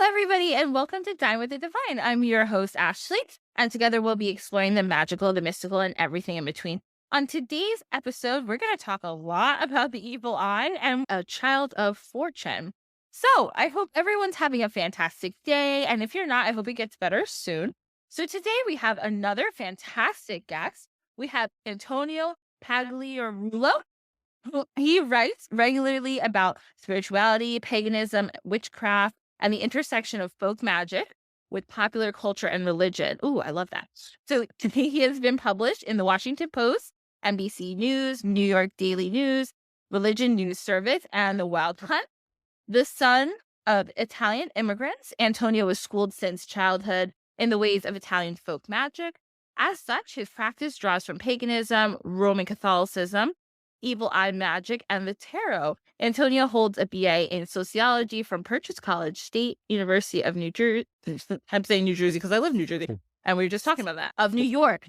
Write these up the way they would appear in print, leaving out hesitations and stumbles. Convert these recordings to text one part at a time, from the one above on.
everybody, and welcome to Dine with the Divine. I'm your host, Ashley, and together we'll be exploring the magical, the mystical, and everything in between. On today's episode, we're going to talk a lot about the evil eye and a child of fortune. So I hope everyone's having a fantastic day, and if you're not, I hope it gets better soon. So today we have another fantastic guest. We have Antonio Pagliarulo. He writes regularly about spirituality, paganism, witchcraft, and the intersection of folk magic with popular culture and religion. Ooh, I love that. So he has been published in the Washington Post, NBC News, New York Daily News, Religion News Service, and The Wild Hunt. The son of Italian immigrants, Antonio was schooled since childhood in the ways of Italian folk magic. As such, his practice draws from paganism, Roman Catholicism, evil eye magic, and the tarot. Antonio holds a BA in sociology from Purchase College State University of New Jersey. I'm saying New Jersey because I live in New Jersey, and we were just talking about that. Of New York.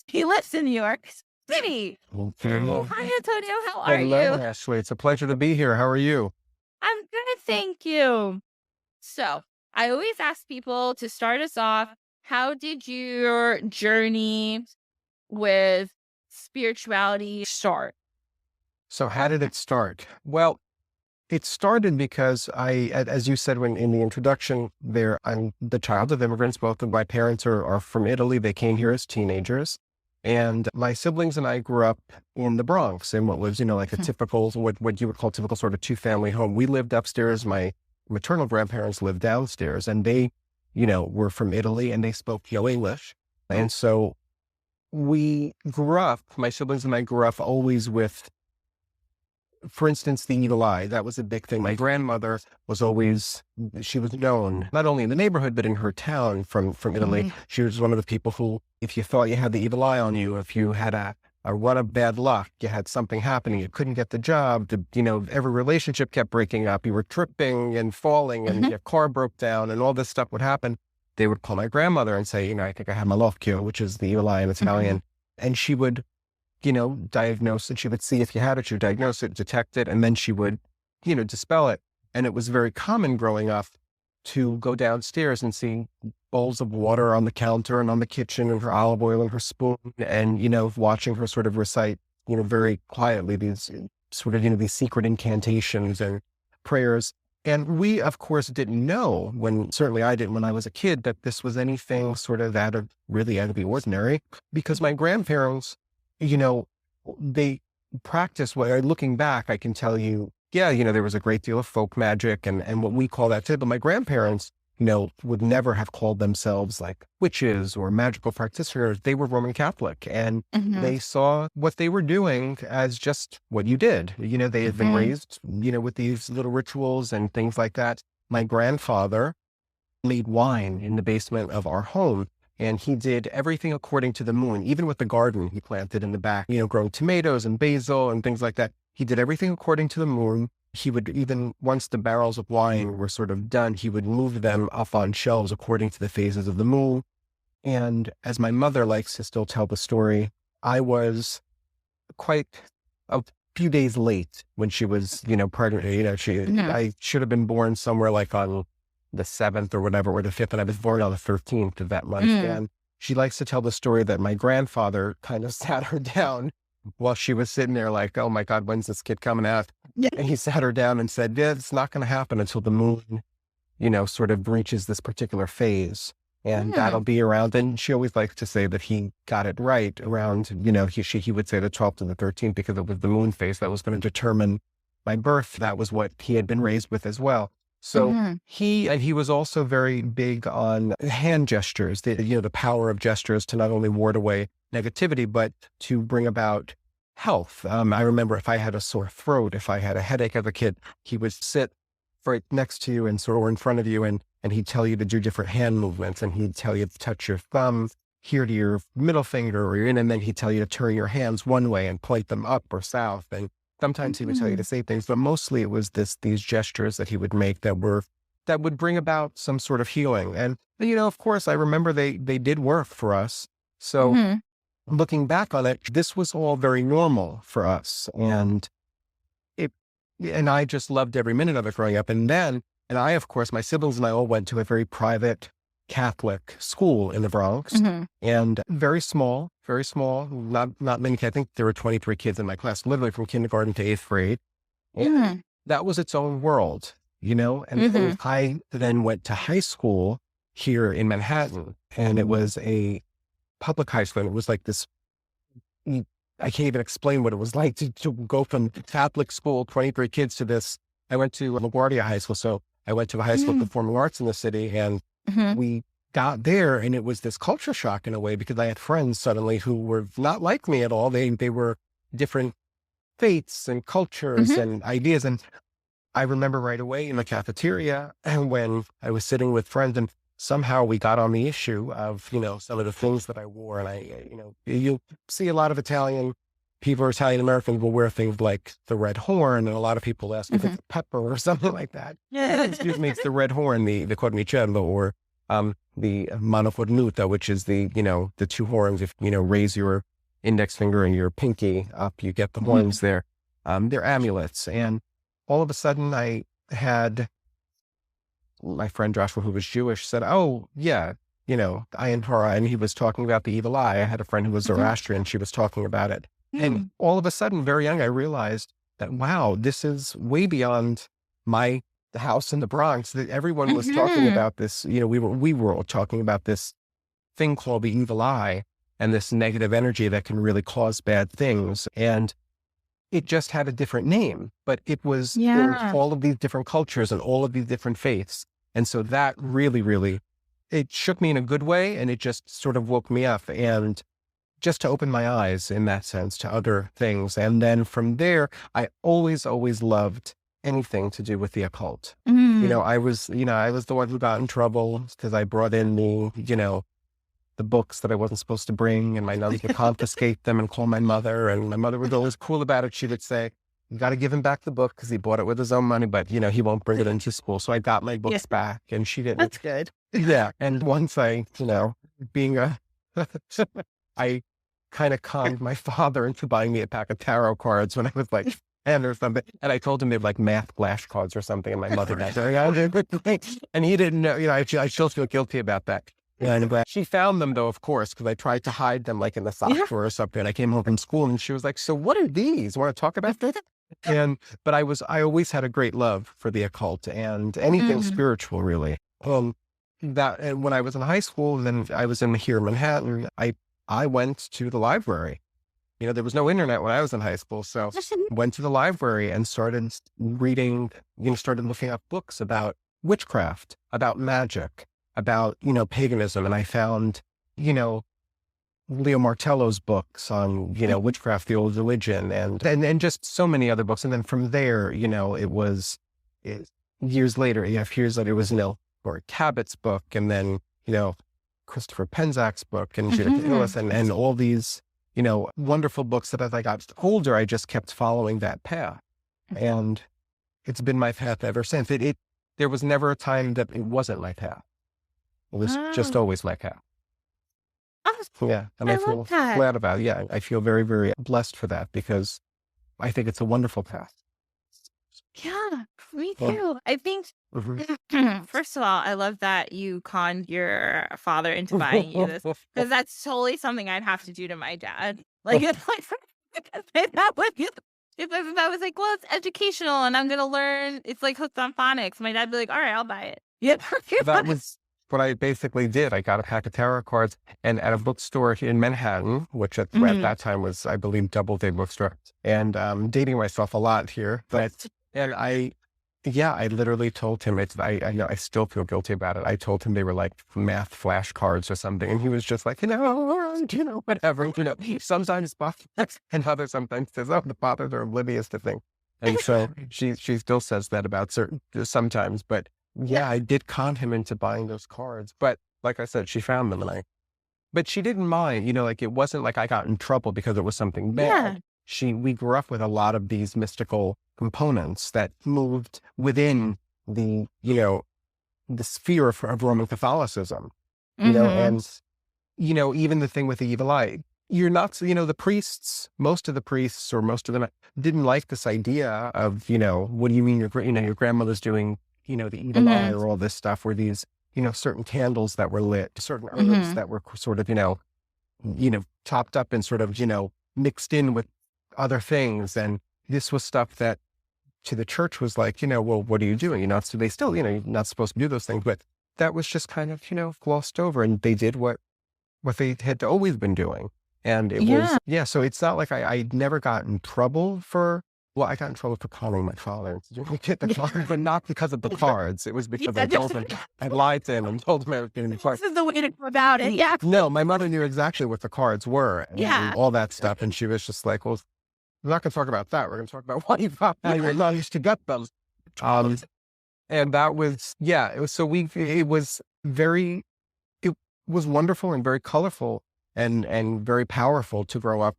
He lives in New York City. Hi, Antonio. How are you? Hello, Ashley. It's a pleasure to be here. How are you? I'm good, thank you. So I always ask people to start us off, how did your journey with spirituality start? So how did it start? Well, it started because as you said when in the introduction there, I'm the child of immigrants. Both of my parents are from Italy. They came here as teenagers. And my siblings and I grew up in the Bronx in what was, like a typical, what you would call typical sort of two-family home. We lived upstairs. My maternal grandparents lived downstairs, and they, were from Italy and they spoke no English. And so we grew up, my siblings and I grew up always with, for instance, the evil eye. That was a big thing. My grandmother she was known not only in the neighborhood, but in her town from Italy. Mm-hmm. She was one of the people who, if you thought you had the evil eye on you, if you had a run of bad luck, you had something happening, you couldn't get the job, every relationship kept breaking up, you were tripping and falling and your car broke down and all this stuff would happen, they would call my grandmother and say, I think I have malocchio, which is the evil eye in Italian. Mm-hmm. And she would diagnose it. She would see if you had it, she would diagnose it, detect it, and then she would, dispel it. And it was very common growing up to go downstairs and see bowls of water on the counter and on the kitchen and her olive oil and her spoon and, watching her sort of recite, very quietly these sort of, these secret incantations and prayers. And we, of course, didn't know certainly I didn't when I was a kid, that this was anything sort of out of the ordinary, because my grandparents, they practice looking back, I can tell you, there was a great deal of folk magic and what we call that today. But my grandparents, would never have called themselves like witches or magical practitioners. They were Roman Catholic, and they saw what they were doing as just what you did. They had been raised, with these little rituals and things like that. My grandfather made wine in the basement of our home. And he did everything according to the moon, even with the garden he planted in the back, growing tomatoes and basil and things like that. He did everything according to the moon. He would even, once the barrels of wine were sort of done, he would move them up on shelves according to the phases of the moon. And as my mother likes to still tell the story, I was quite a few days late when she was, pregnant. I should have been born somewhere like on the 7th or whatever, or the 5th, and I was born on the 13th of that month. And she likes to tell the story that my grandfather kind of sat her down while she was sitting there like, oh my God, when's this kid coming out? Yeah. And he sat her down and said, it's not going to happen until the moon, sort of reaches this particular phase. And that'll be around. And she always likes to say that he got it right around, he would say the 12th to the 13th, because it was the moon phase that was going to determine my birth. That was what he had been raised with as well. So he was also very big on hand gestures, the power of gestures to not only ward away negativity, but to bring about health. I remember if I had a sore throat, if I had a headache as a kid, he would sit right next to you or in front of you, and he'd tell you to do different hand movements, and he'd tell you to touch your thumb here to your middle finger or and then he'd tell you to turn your hands one way and point them up or south. And sometimes he would tell you to say things, but mostly it was these gestures that he would make that would bring about some sort of healing. And, of course, I remember they did work for us. So looking back on it, this was all very normal for us. And I just loved every minute of it growing up. And then And I, of course, my siblings and I all went to a very private Catholic school in the Bronx, Mhm. and very small, not many kids. I think there were 23 kids in my class, literally from kindergarten to 8th grade. And Mhm. that was its own world, and Mhm. I then went to high school here in Manhattan, and it was a public high school. And it was like this, I can't even explain what it was like to go from Catholic school, 23 kids, to this. I went to LaGuardia High School. So I went to a high school of Mhm. performing arts in the city, and Mhm. we got there, and it was this culture shock in a way, because I had friends suddenly who were not like me at all. They were different faiths and cultures Mhm. and ideas. And I remember right away in the cafeteria, and when I was sitting with friends, and somehow we got on the issue of, some of the things that I wore. And you'll see a lot of Italian people, or Italian Americans, will wear things like the red horn. And a lot of people ask if it's Mhm. a pepper or something like that. Yeah. Excuse me, it's the red horn, the cornicello, or the mano which is the two horns. If, raise your index finger and your pinky up, you get the Mhm. horns there. They're amulets. And all of a sudden, I had my friend Joshua, who was Jewish, said, "Oh, yeah, Ayin Torah," and he was talking about the evil eye. I had a friend who was Mhm. Zoroastrian. She was talking about it. And Mm. all of a sudden, very young, I realized that, wow, this is way beyond the house in the Bronx, that everyone was talking Mhm. about this. We were all talking about this thing called the evil eye, and this negative energy that can really cause bad things. And it just had a different name, but it was in Yeah. all of these different cultures and all of these different faiths. And so that really, really, it shook me in a good way, and it just sort of woke me up, and just to open my eyes in that sense to other things. And then from there, I always, always loved anything to do with the occult. Mm. I was the one who got in trouble because I brought in the books that I wasn't supposed to bring, and my nuns would confiscate them and call my mother. And my mother was always cool about it. She would say, "You got to give him back the book because he bought it with his own money, but he won't bring it into school." So I got my Yeah. books back, and she didn't. That's good. Yeah. And once being I kind of conned my father into buying me a pack of tarot cards when I was like 10 or something. And I told him they were like math flashcards or something. And my mother got very angry. And he didn't know, I still feel guilty about that. And she found them, though, of course, because I tried to hide them like in the sock Yeah. drawer or something. I came home from school, and she was like, "So what are these? Want to talk about this?" But I always had a great love for the occult and anything Mhm. spiritual, really. And when I was in high school, and then I was here in Manhattan, I went to the library. There was no internet when I was in high school. So went to the library and started reading, started looking up books about witchcraft, about magic, about, paganism. And I found, you know, Leo Martello's books on, witchcraft, the old religion, and just so many other books. And then from there, years later, it was, Laura Cabot's book, and then, Christopher Penzak's book, and Judith Mhm. Illes, and all these, wonderful books that as I got older, I just kept following that path. And it's been my path ever since. There was never a time that it wasn't my path. It was just Oh, always my path. oh, Yeah. And I I love feel that. glad about it. Yeah. I feel very, very blessed for that, because I think it's a wwonderful path. Yeah, me Well, too. I think, mhm. first of all, I love that you conned your father into buying you this, because that's totally something I'd have to do to my dad. Like, if that would be, if I was like, well, it's educational and I'm gonna learn, it's like hooked on phonics. My dad'd be like, all right, I'll buy it. Yep. That was what I basically did. I got a pack of tarot cards, and at a bookstore in Manhattan, which at Mhm. that time was, I believe, Doubleday Bookstore. And dating myself a lot here, but and I literally told him I know I still feel guilty about it. I told him they were like math flashcards or something, and he was just like, all right, whatever. He sometimes bothers, and others sometimes says, "Oh, the fathers are oblivious to things." And so she still says that about certain sometimes, but yeah, I did con him into buying those cards. But like I said, she found them, but she didn't mind, like it wasn't like I got in trouble because it was something bad. Yeah. We grew up with a lot of these mystical components that moved within the sphere of Roman Catholicism, Mhm. and, even the thing with the evil eye. You're not, the priests, most of the priests, or most of them, didn't like this idea of, what do you mean your grandmother's doing the evil eye or all this stuff, were these, certain candles that were lit, certain herbs that were sort of, chopped up and sort of, mixed in with other things. And this was stuff that to the church was like, well, what are you doing? So they still, you're not supposed to do those things, but that was just kind of, glossed over, and they did what they had always been doing. And it was, so it's not like I never got in trouble for, well, I got in trouble for calling my father to get the cards, but not because of the cards. It was because I told him, I lied to him and told him I was getting the cards. This is the way to go about it. Yeah. No, my mother knew exactly what the cards were and all that stuff. And she was just like, well, we're not going to talk about that. We're going to talk about why you thought how you were not used to get them. And that was, it was, so it was wonderful and very colorful and very powerful to grow up.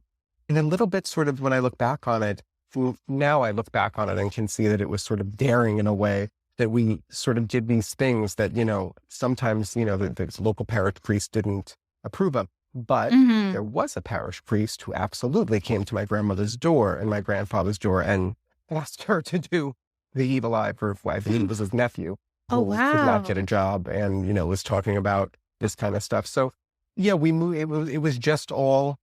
And a little bit sort of, when I look back on it, now I look back on it and can see that it was sort of daring in a way, that we sort of did these things that, sometimes, the local parish priest didn't approve of. But there was a parish priest who absolutely came to my grandmother's door and my grandfather's door and asked her to do the evil eye for, I believe it was his nephew. Oh, wow. Who could not get a job and, was talking about this kind of stuff. So, we moved, it was just all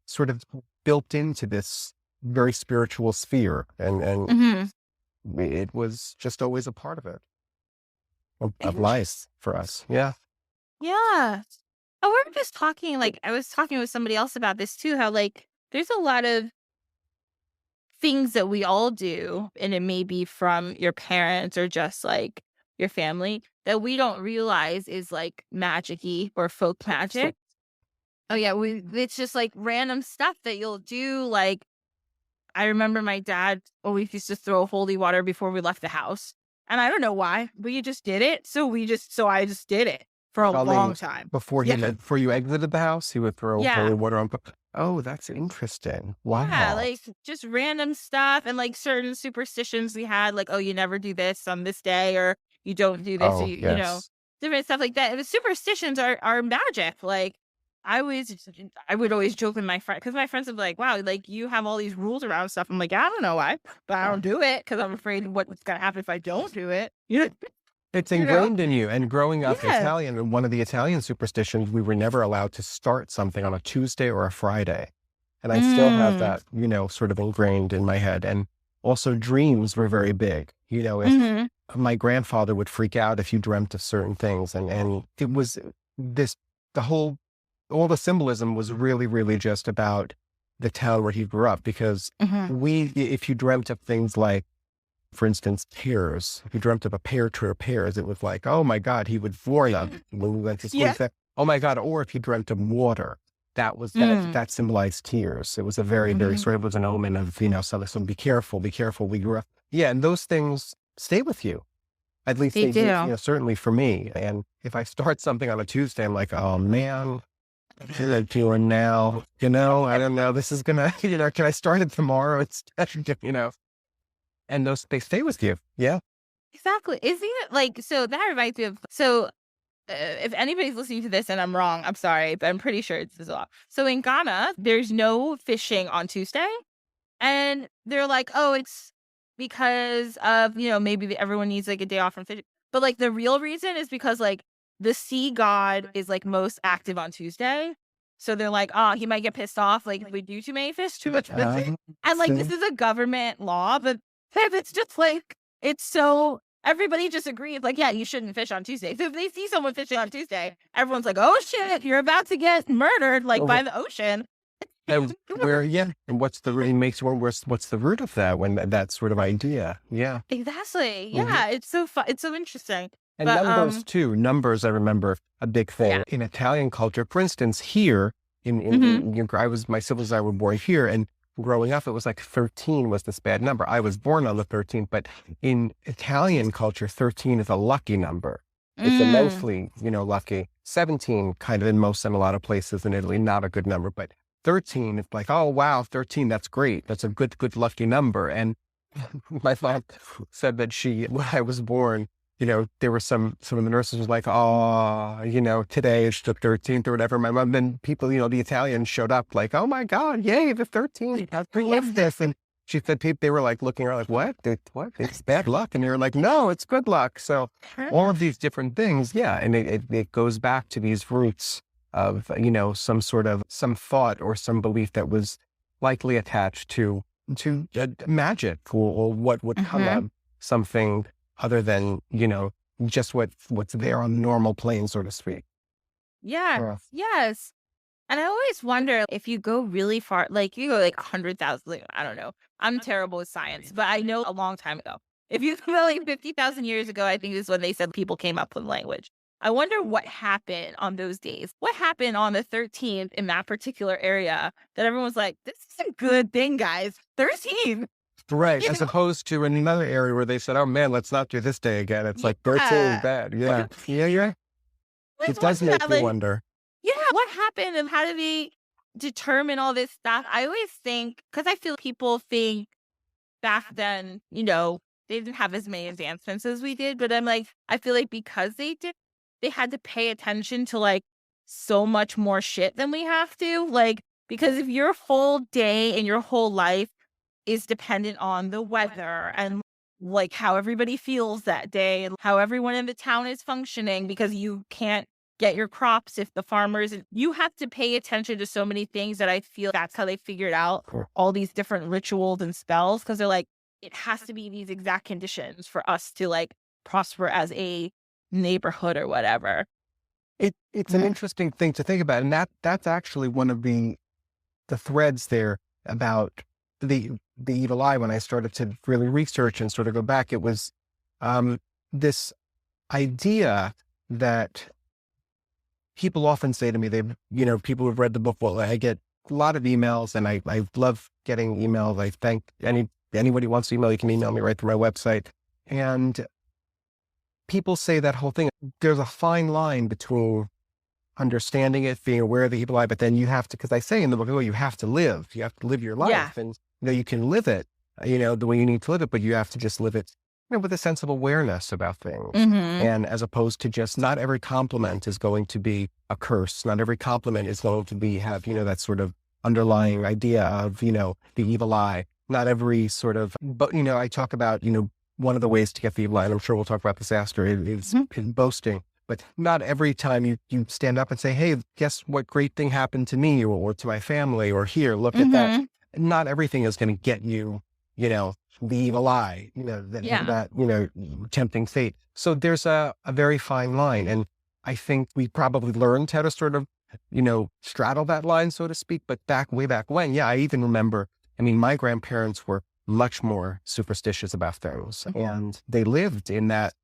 sort of built into this very spiritual sphere. And it was just always a part of it, of life for us. Yeah. Yeah. Oh, we're just talking, I was talking with somebody else about this too, how there's a lot of things that we all do, and it may be from your parents or just your family, that we don't realize is magic-y or folk magic. Oh yeah, it's just random stuff that you'll do. I remember my dad always used to throw holy water before we left the house. And I don't know why, but you just did it. So I just did it for a long time. Before you exited the house, he would throw holy water on. Oh, that's interesting. Wow. Yeah, just random stuff and certain superstitions we had, oh, you never do this on this day, or you don't do this, Oh, or yes. different stuff like that. And the superstitions are magic. I would always joke with my friend, because my friends would be like, wow, you have all these rules around stuff. I'm like, I don't know why, but I don't do it because I'm afraid what's going to happen if I don't do it. It's ingrained in you. And growing up Italian, one of the Italian superstitions, we were never allowed to start something on a Tuesday or a Friday. And I still have that, sort of ingrained in my head. And also dreams were very big. If my grandfather would freak out if you dreamt of certain things. And it was all the symbolism was really, really just about the town where he grew up, because if you dreamt of things like, for instance, pears, if you dreamt of a pear tree or pears, it was like, oh my God, he would floor them when we went to school. He said, oh my God. Or if you dreamt of water, that symbolized tears. It was a very, very sort of was an omen of, something, be careful, we grew up. Yeah. And those things stay with you. At least they do. Certainly for me. And if I start something on a Tuesday, I'm like, oh man, what am I doing now? I don't know. This is gonna, can I start it tomorrow? It's, and they stay with you. Yeah. Exactly. Isn't it so that reminds me of, if anybody's listening to this and I'm wrong, I'm sorry, but I'm pretty sure it's this law. So in Ghana, there's no fishing on Tuesday. And they're like, oh, it's because of, maybe everyone needs a day off from fishing. But the real reason is because the sea god is most active on Tuesday. So they're like, oh, he might get pissed off if we do too many fish, too much fishing. And this is a government law, but it's just it's so, everybody just agrees, yeah, you shouldn't fish on Tuesday. So if they see someone fishing on Tuesday, everyone's like, oh shit, you're about to get murdered by the ocean. And and what's the root of that that sort of idea? Yeah. Exactly. Yeah. It's so fun. It's so interesting. And numbers too. Numbers, I remember, a big thing in Italian culture. For instance, here my siblings and I were born here, and growing up, it was 13 was this bad number. I was born on the 13th, but in Italian culture, 13 is a lucky number. It's immensely, lucky. 17, kind of in a lot of places in Italy, not a good number, but 13, it's oh wow, 13, that's great. That's a good lucky number. And my mom said that when I was born, there were some of the nurses was like, oh, today is the 13th or whatever. My mom, then people, the Italians showed up oh my God, yay, the 13th. We love this. And she said they were like looking around like, what? What? It's bad luck. And they were like, no, it's good luck. So all of these different things. Yeah. And it goes back to these roots of, some thought or some belief that was likely attached to magic or what would come of something other than, just what's there on the normal plane, so to speak. Yeah. Yes. And I always wonder if you go really far, like you go like 100,000, like, I don't know. I'm terrible with science, but I know a long time ago. If you go like 50,000 years ago, I think is when they said people came up with language. I wonder what happened on those days. What happened on the 13th in that particular area that everyone's like, this is a good thing, guys. 13. Right. You As know? opposed to in another area where they said, oh man, let's not do this day again. It's like 13 Yeah. is bad. Yeah. Yeah. It What's does make that, you like, wonder. yeah, what happened and how did we determine all this stuff? I always think, because I feel people think back then, they didn't have as many advancements as we did, but I'm like, I feel like because they did, they had to pay attention to like so much more shit than we have to. Like, because if your whole day and your whole life is dependent on the weather and like how everybody feels that day and how everyone in the town is functioning, because you can't get your crops if the farmers, and you have to pay attention to so many things that I feel that's how they figured out all these different rituals and spells, because they're like, it has to be these exact conditions for us to like prosper as a neighborhood or whatever. It's an interesting thing to think about. And that's actually one of the threads there about the evil eye. When I started to really research and sort of go back, it was this idea that people often say to me, people who've read the book, well, I get a lot of emails and I love getting emails. I thank anybody who wants to email, you can email me right through my website. And people say that whole thing, there's a fine line between understanding it, being aware of the evil eye, but then you have to, because I say in the book, you have to live your life. Yeah. And you can live it, the way you need to live it, but you have to just live it, with a sense of awareness about things. And as opposed to just, not every compliment is going to be a curse. Not every compliment is going to have, that sort of underlying idea of, the evil eye. Not every sort of, but, I talk about, one of the ways to get the evil eye, and I'm sure we'll talk about this after, is in boasting. But not every time you stand up and say, hey, guess what great thing happened to me or to my family, or here, look at that. Not everything is going to get you, the evil eye, that tempting fate. So there's a very fine line. And I think we probably learned how to sort of, straddle that line, so to speak. But way back when, I even remember, my grandparents were much more superstitious about things, and they lived in that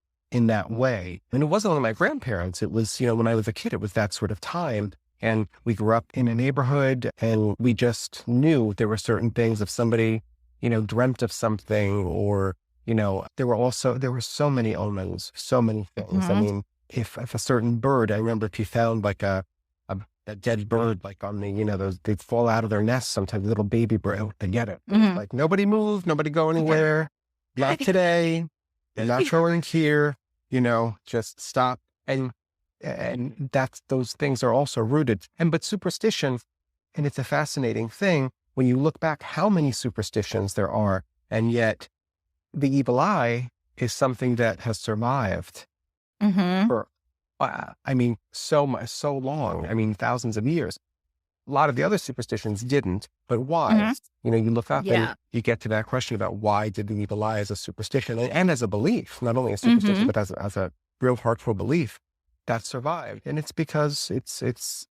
way. And it wasn't only my grandparents. It was, when I was a kid, it was that sort of time. And we grew up in a neighborhood and we just knew there were certain things. If somebody, dreamt of something, or, there were so many omens, so many things. If a certain bird, I remember if you found like a dead bird, like on the, those, they'd fall out of their nests sometimes, little baby bird, they get it. Like, nobody move, nobody go anywhere. Not today. They're not showing here, just stop. And those things are also rooted. But superstition, and it's a fascinating thing when you look back how many superstitions there are, and yet the evil eye is something that has survived for, so long. Thousands of years. A lot of the other superstitions didn't, but why? You look up and you get to that question about why did the evil eye as a superstition and as a belief, not only a superstition, but as a real heartful belief that survived. And it's because it's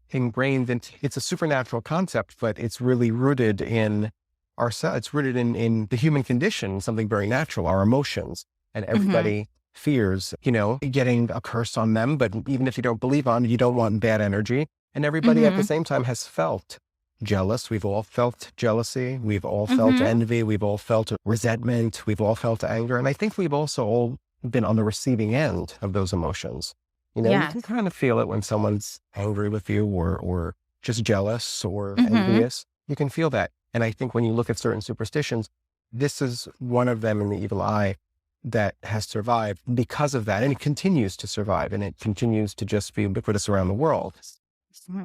ingrained in, it's a supernatural concept, but it's really rooted in ourselves. It's rooted in the human condition, something very natural, our emotions. And everybody fears, getting a curse on them. But even if you don't believe on it, you don't want bad energy. And everybody at the same time has felt jealous. We've all felt jealousy. We've all felt envy. We've all felt resentment. We've all felt anger. And I think we've also all been on the receiving end of those emotions. You can kind of feel it when someone's angry with you or just jealous or envious. You can feel that. And I think when you look at certain superstitions, this is one of them in the evil eye that has survived because of that. And it continues to survive, and it continues to just be ubiquitous around the world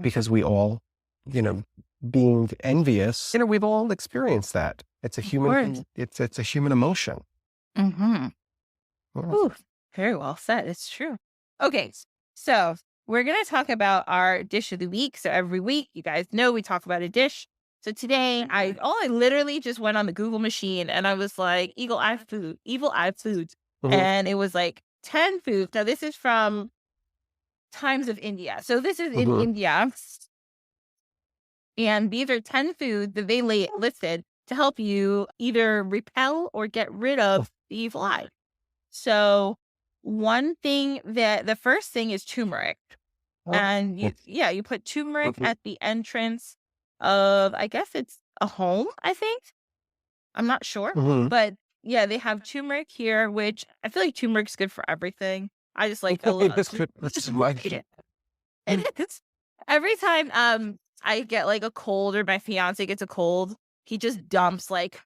because we all, being envious. We've all experienced that. It's a human. It's a human emotion. Mm-hmm. Yeah. Ooh, very well said. It's true. Okay, so we're going to talk about our dish of the week. So every week, you guys know we talk about a dish. So today, I literally just went on the Google machine and I was like, Evil Eye Foods. Mhm. And it was like 10 foods. Now, this is from Times of India. So this is in India. And these are 10 foods that they listed to help you either repel or get rid of the evil eye. So the first thing is turmeric. And you put turmeric at the entrance of, I guess it's a home, I think. I'm not sure. But yeah, they have turmeric here, which I feel like turmeric's good for everything. I just like a little. Every time I get like a cold or my fiance gets a cold, he just dumps like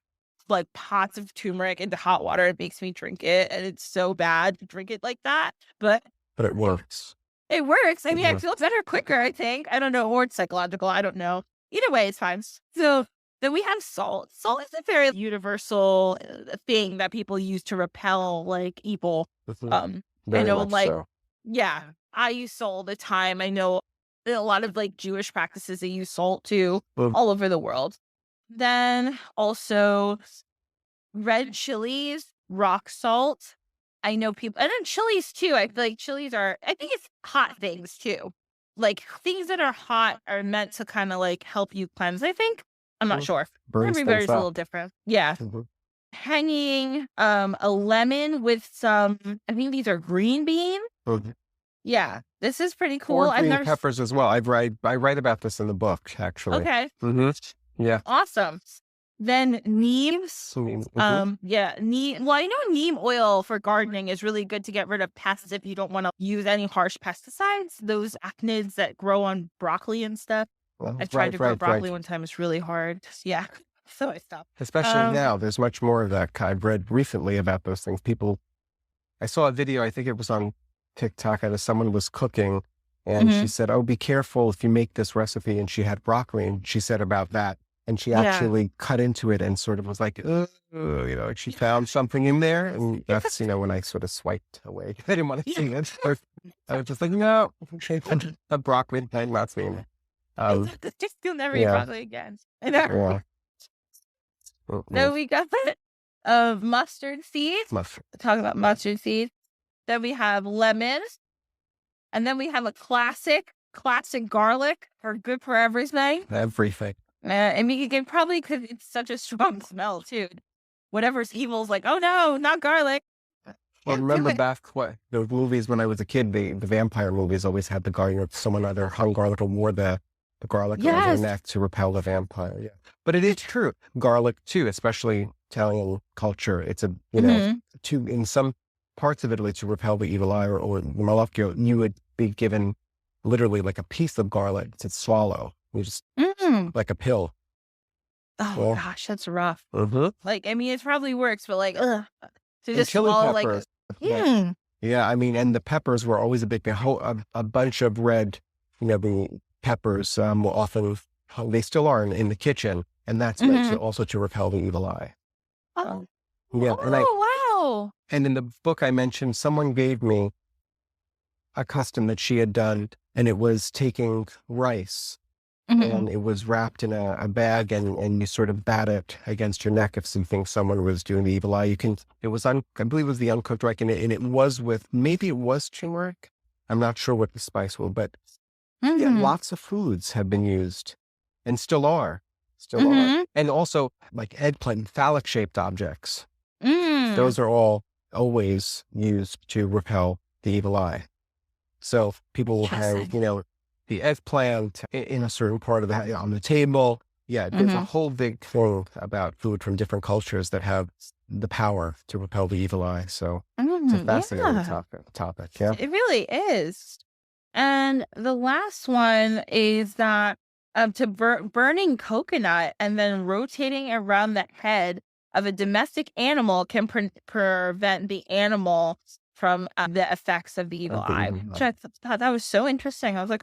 pots of turmeric into hot water and makes me drink it. And it's so bad to drink it like that. But it works. It works. I mean, I feel better quicker, I think. I don't know. Or it's psychological. I don't know. Either way, it's fine. So then we have salt. Salt is a very universal thing that people use to repel like evil. I know, yeah, I use salt all the time. I know a lot of like Jewish practices, they use salt too, all over the world. Then also red chilies, rock salt. I know people, and then chilies too. I feel like chilies I think it's hot things too. Like things that are hot are meant to kind of like help you cleanse, I think. I'm not sure. Everybody's a little different. Yeah. Hanging a lemon with some, I think these are green beans. Yeah, this is pretty cool. Or green peppers as well. I write about this in the book, actually. Okay. Yeah. Awesome. Then neem. Neem. Well, I know neem oil for gardening is really good to get rid of pests if you don't want to use any harsh pesticides. Those acnids that grow on broccoli and stuff. I tried to grow broccoli one time. It's really hard. Yeah. So I stopped. Especially now, there's much more of that. I've read recently about those things. I saw a video, I think it was on TikTok, and someone was cooking and she said, oh, be careful if you make this recipe. And she had broccoli and she said about that. And she actually cut into it and sort of was like, like she found something in there. And that's, when I sort of swiped away. I didn't want to see it. I was just like, no, a broccoli thing, that's me. Just you'll never eat broccoli again. I know. Then we got mustard seeds. Talk about mustard seeds. Then we have lemons. And then we have a classic garlic. Are good for everything. Everything. I mean, again, probably because it's such a strong smell too. Whatever's evil is like, oh no, not garlic. Well, remember back those movies when I was a kid, the vampire movies always had the garlic. Someone either hung garlic or wore the garlic on their neck to repel the vampire. Yeah, but it is true. Garlic too, especially Italian culture. It's in some parts of Italy to repel the evil eye or the malocchio, you would be given literally like a piece of garlic to swallow. You just like a pill. Oh gosh, that's rough. Like, I mean, it probably works, but like, to just swallow peppers, like, yeah. I mean, and the peppers were always a bunch of red, the peppers. Often they still are in the kitchen, and that's meant also to repel the evil eye. Oh, yeah. Wow. And in the book I mentioned, someone gave me a custom that she had done, and it was taking rice. And it was wrapped in a bag, and you sort of bat it against your neck if you think someone was doing the evil eye. It was I believe it was the uncooked rice, and it was maybe it was turmeric. I'm not sure what the spice was, but lots of foods have been used and still are. And also like eggplant, phallic shaped objects. Those are all always used to repel the evil eye. So people will have, the eggplant in a certain part of on the table. Yeah, there's a whole big thing about food from different cultures that have the power to repel the evil eye. So it's a fascinating topic. Yeah, it really is. And the last one is that burning coconut and then rotating around the head of a domestic animal can prevent the animal from the effects of the evil eye. Which I thought that was so interesting. I was like,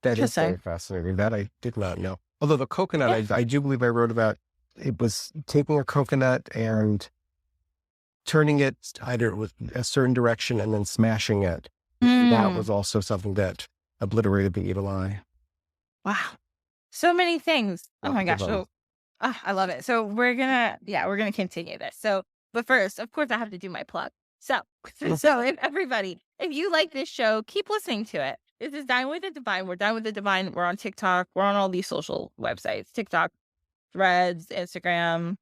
that is very fascinating. That I did not know. Although the coconut, Yeah. I do believe I wrote about, it was taking a coconut and turning it either with a certain direction and then smashing it. That Mm. was also something that obliterated the evil eye. Wow. So many things. Oh my Lots of gosh. them. So I love it. So we're gonna continue this. So, but first, of course, I have to do my plug. So, so if you like this show, keep listening to it. This is Dine with the Divine. We're Dine with the Divine. We're on TikTok. We're on all these social websites: TikTok, Threads, Instagram.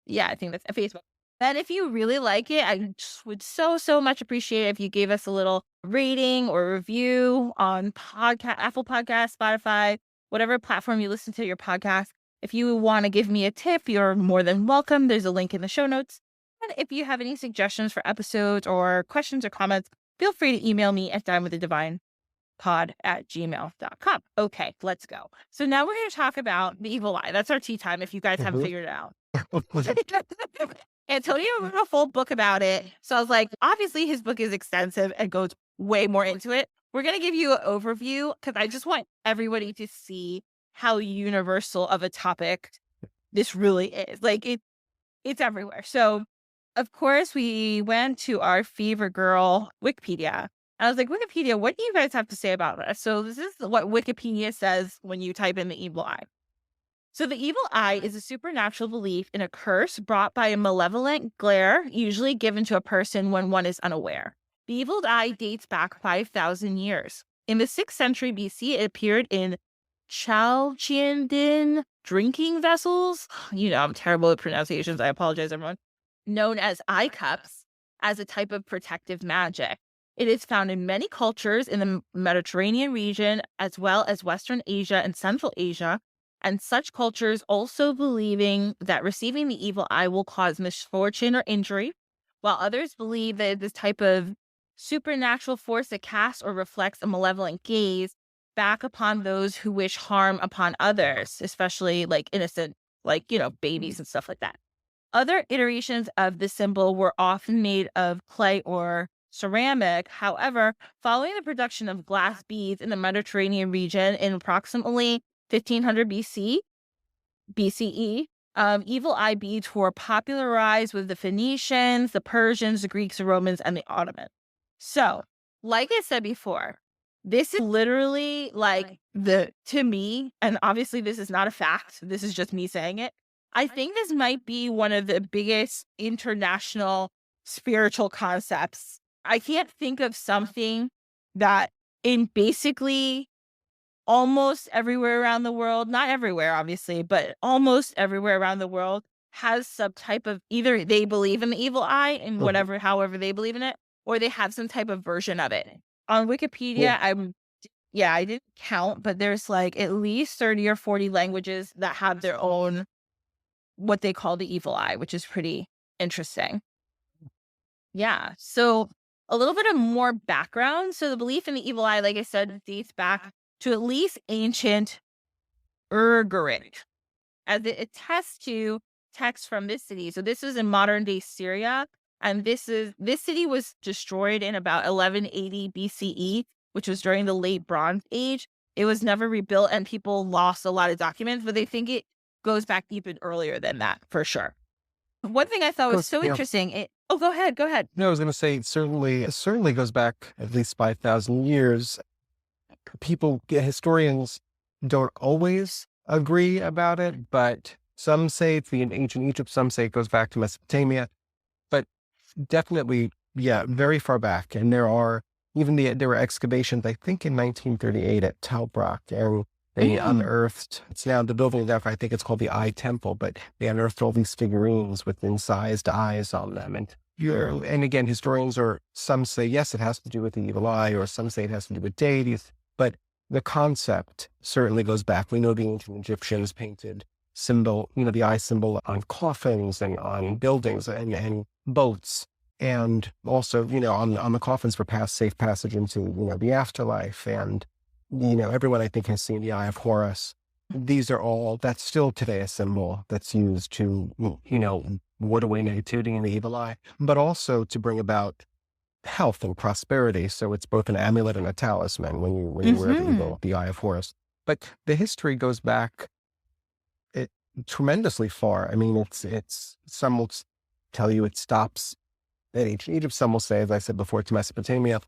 Yeah, I think that's Facebook. And if you really like it, I just would so much appreciate it if you gave us a little rating or review on podcast, Apple Podcast, Spotify, whatever platform you listen to your podcast. If you want to give me a tip, you're more than welcome. There's a link in the show notes. And if you have any suggestions for episodes or questions or comments, feel free to email me at dinewiththedivine@gmail.com. Okay, let's go. So now we're going to talk about the evil eye. That's our tea time if you guys haven't Mhm. figured it out. Antonio wrote a full book about it. So I was like, obviously his book is extensive and goes way more into it. We're going to give you an overview because I just want everybody to see how universal of a topic this really is. Like it's everywhere. So of course we went to our Fever Girl Wikipedia. I was like, Wikipedia, what do you guys have to say about this? So this is what Wikipedia says when you type in the evil eye. So the evil eye is a supernatural belief in a curse brought by a malevolent glare, usually given to a person when one is unaware. The evil eye dates back 5,000 years. In the 6th century BC, it appeared in Chalchiandin drinking vessels. I'm terrible at pronunciations. I apologize, everyone. Known as eye cups, as a type of protective magic. It is found in many cultures in the Mediterranean region, as well as Western Asia and Central Asia, and such cultures also believing that receiving the evil eye will cause misfortune or injury, while others believe that this type of supernatural force that casts or reflects a malevolent gaze back upon those who wish harm upon others, especially like innocent, like, babies and stuff like that. Other iterations of the symbol were often made of clay or ceramic. However, following the production of glass beads in the Mediterranean region in approximately 1500 BCE, evil eye beads were popularized with the Phoenicians, the Persians, the Greeks, the Romans, and the Ottomans. So, like I said before, this is literally like to me, and obviously this is not a fact, this is just me saying it. I think this might be one of the biggest international spiritual concepts. I can't think of something that in basically almost everywhere around the world, not everywhere, obviously, but almost everywhere around the world has some type of either they believe in the evil eye and Mhm. however they believe in it, or they have some type of version of it. On Yeah. Wikipedia, I didn't count, but there's like at least 30 or 40 languages that have their own, what they call the evil eye, which is pretty interesting. Yeah. So a little bit of more background. So the belief in the evil eye, like I said, dates back to at least ancient Urgarit, as it attests to texts from this city. So this is in modern day Syria, and this city was destroyed in about 1180 BCE, which was during the late Bronze Age. It was never rebuilt, and people lost a lot of documents, but they think it goes back even earlier than that for sure. One thing I thought was Goes, so interesting. Go ahead, go ahead. No, I was going to say it certainly goes back at least 5,000 years. Historians don't always agree about it, but some say it's in ancient Egypt, some say it goes back to Mesopotamia, but definitely, yeah, very far back. And there were excavations, I think in 1938 at Talbrock, and they Mm. unearthed, it's now the building there, I think it's called the Eye Temple, but they unearthed all these figurines with incised eyes on them. And again, some say, yes, it has to do with the evil eye, or some say it has to do with deities, but the concept certainly goes back. We know the ancient Egyptians painted the eye symbol on coffins and on buildings and boats. And also, on the coffins for safe passage into, the afterlife. And, everyone I think has seen the Eye of Horus. That's still today a symbol that's used to, ward away negativity in the evil eye, but also to bring about health and prosperity. So it's both an amulet and a talisman when you wear Mhm. the Eye of Horus. But the history goes back it, tremendously far. I mean, it's some will tell you it stops at ancient Egypt. Some will say, as I said before, to Mesopotamia,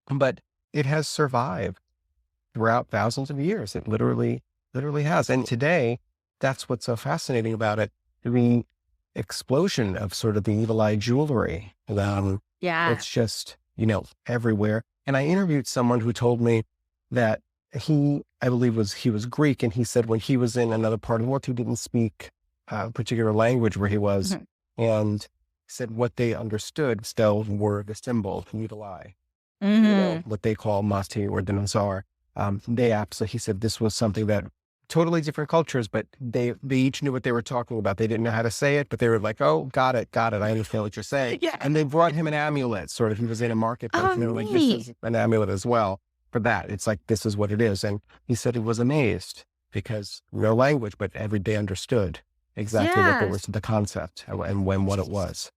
but it has survived throughout thousands of years. It literally has. And today, that's what's so fascinating about it. The explosion of sort of the evil eye jewelry. Yeah. It's just, everywhere. And I interviewed someone who told me that I believe he was Greek. And he said when he was in another part of the world, he didn't speak a particular language where he was. Mhm. And said what they understood still were the symbol, the evil eye, Mhm. what they call Masti or the Nazar. He said this was something that totally different cultures, but they each knew what they were talking about. They didn't know how to say it, but they were like, oh, got it. I understand what you're saying. Yeah. And they brought him an amulet, sort of. He was in a marketplace. Oh, And they were like, this neat. is an amulet as well for that. It's like, this is what it is. And he said he was amazed because no language, but they understood exactly what Yes. the concept and what it was.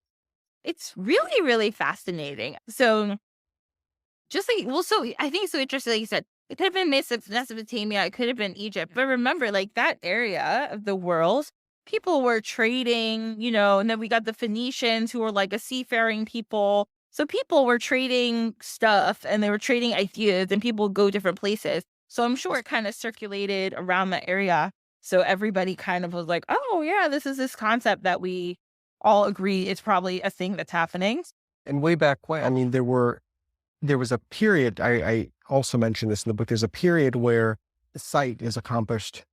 It's really, really fascinating. So just like, well, so I think it's so interesting, like you said, it could have been Mesopotamia, it could have been Egypt. But remember, like that area of the world, people were trading, and then we got the Phoenicians who were like a seafaring people. So people were trading stuff and they were trading ideas and people go different places. So I'm sure it kind of circulated around the area. So everybody kind of was like, oh, yeah, this is this concept that we all agree is probably a thing that's happening. And way back when, I mean, there was a period, I also mentioned this in the book, there's a period where the sight is accomplished,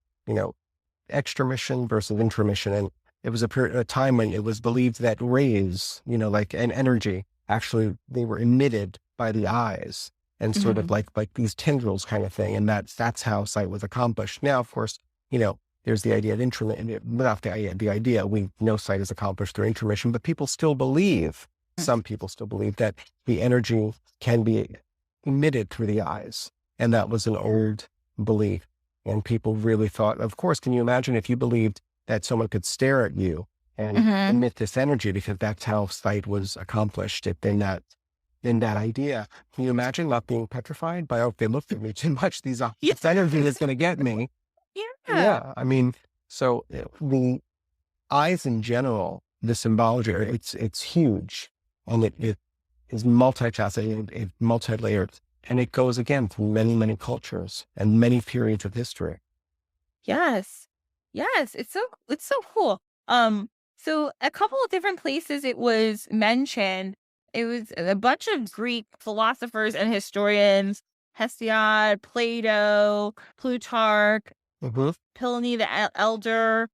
extramission versus intramission. And it was a time when it was believed that rays, like an energy, actually, they were emitted by the eyes and sort of Mhm. like these tendrils kind of thing. And that's how sight was accomplished. Now, of course, there's the idea of intramission, not the idea, we know sight is accomplished through intramission, but some people still believe that the energy can be emitted through the eyes. And that was an old belief. And people really thought, of course, can you imagine if you believed that someone could stare at you and Mhm. emit this energy because that's how sight was accomplished? In that idea, can you imagine not being petrified by, oh, if they looked at me too much, Yeah. this energy is going to get me. Yeah. Yeah. I mean, so the eyes in general, the symbology, it's huge. And it is multifaceted, it's multi-layered, and it goes again through many, many cultures and many periods of history. Yes. Yes. It's so cool. So a couple of different places it was mentioned. It was a bunch of Greek philosophers and historians, Hesiod, Plato, Plutarch, Hmm. Pliny the Elder.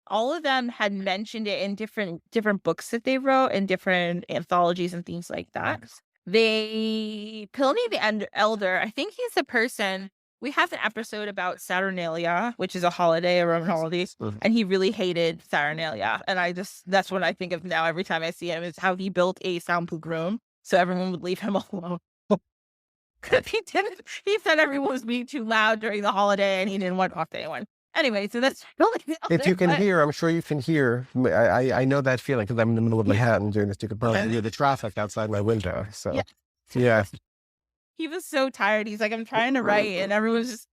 All of them had mentioned it in different books that they wrote and different anthologies and things like that. Pliny the Elder, I think he's the person. We have an episode about Saturnalia, which is a holiday, a Roman holiday, and he really hated Saturnalia. And that's what I think of now every time I see him is how he built a soundproof room so everyone would leave him alone. Because he said everyone was being too loud during the holiday and he didn't want to talk to anyone. Anyway, so that's really the If Elder, you can but hear, I'm sure you can hear. I know that feeling because I'm in the middle of Manhattan doing this. You could probably hear the traffic outside my window. yeah, So, yeah. he was so tired. He's like, I'm trying to write, and everyone's just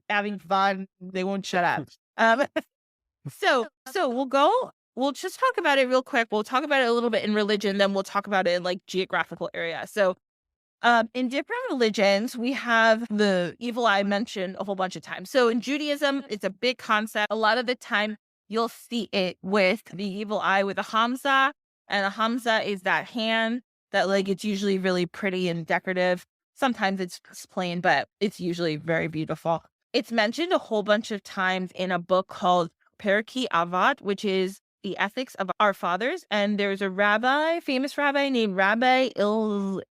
having fun. They won't shut up. Um, so We'll just talk about it real quick. We'll talk about it a little bit in religion, then we'll talk about it in like geographical area. So in different religions, we have the evil eye mentioned a whole bunch of times. So in Judaism, it's a big concept. A lot of the time, you'll see it with the evil eye with a hamza, and a hamza is that hand that like it's usually really pretty and decorative. Sometimes it's just plain, but it's usually very beautiful. It's mentioned a whole bunch of times in a book called Perki Avad, which is the ethics of our fathers. And there's a famous rabbi named Rabbi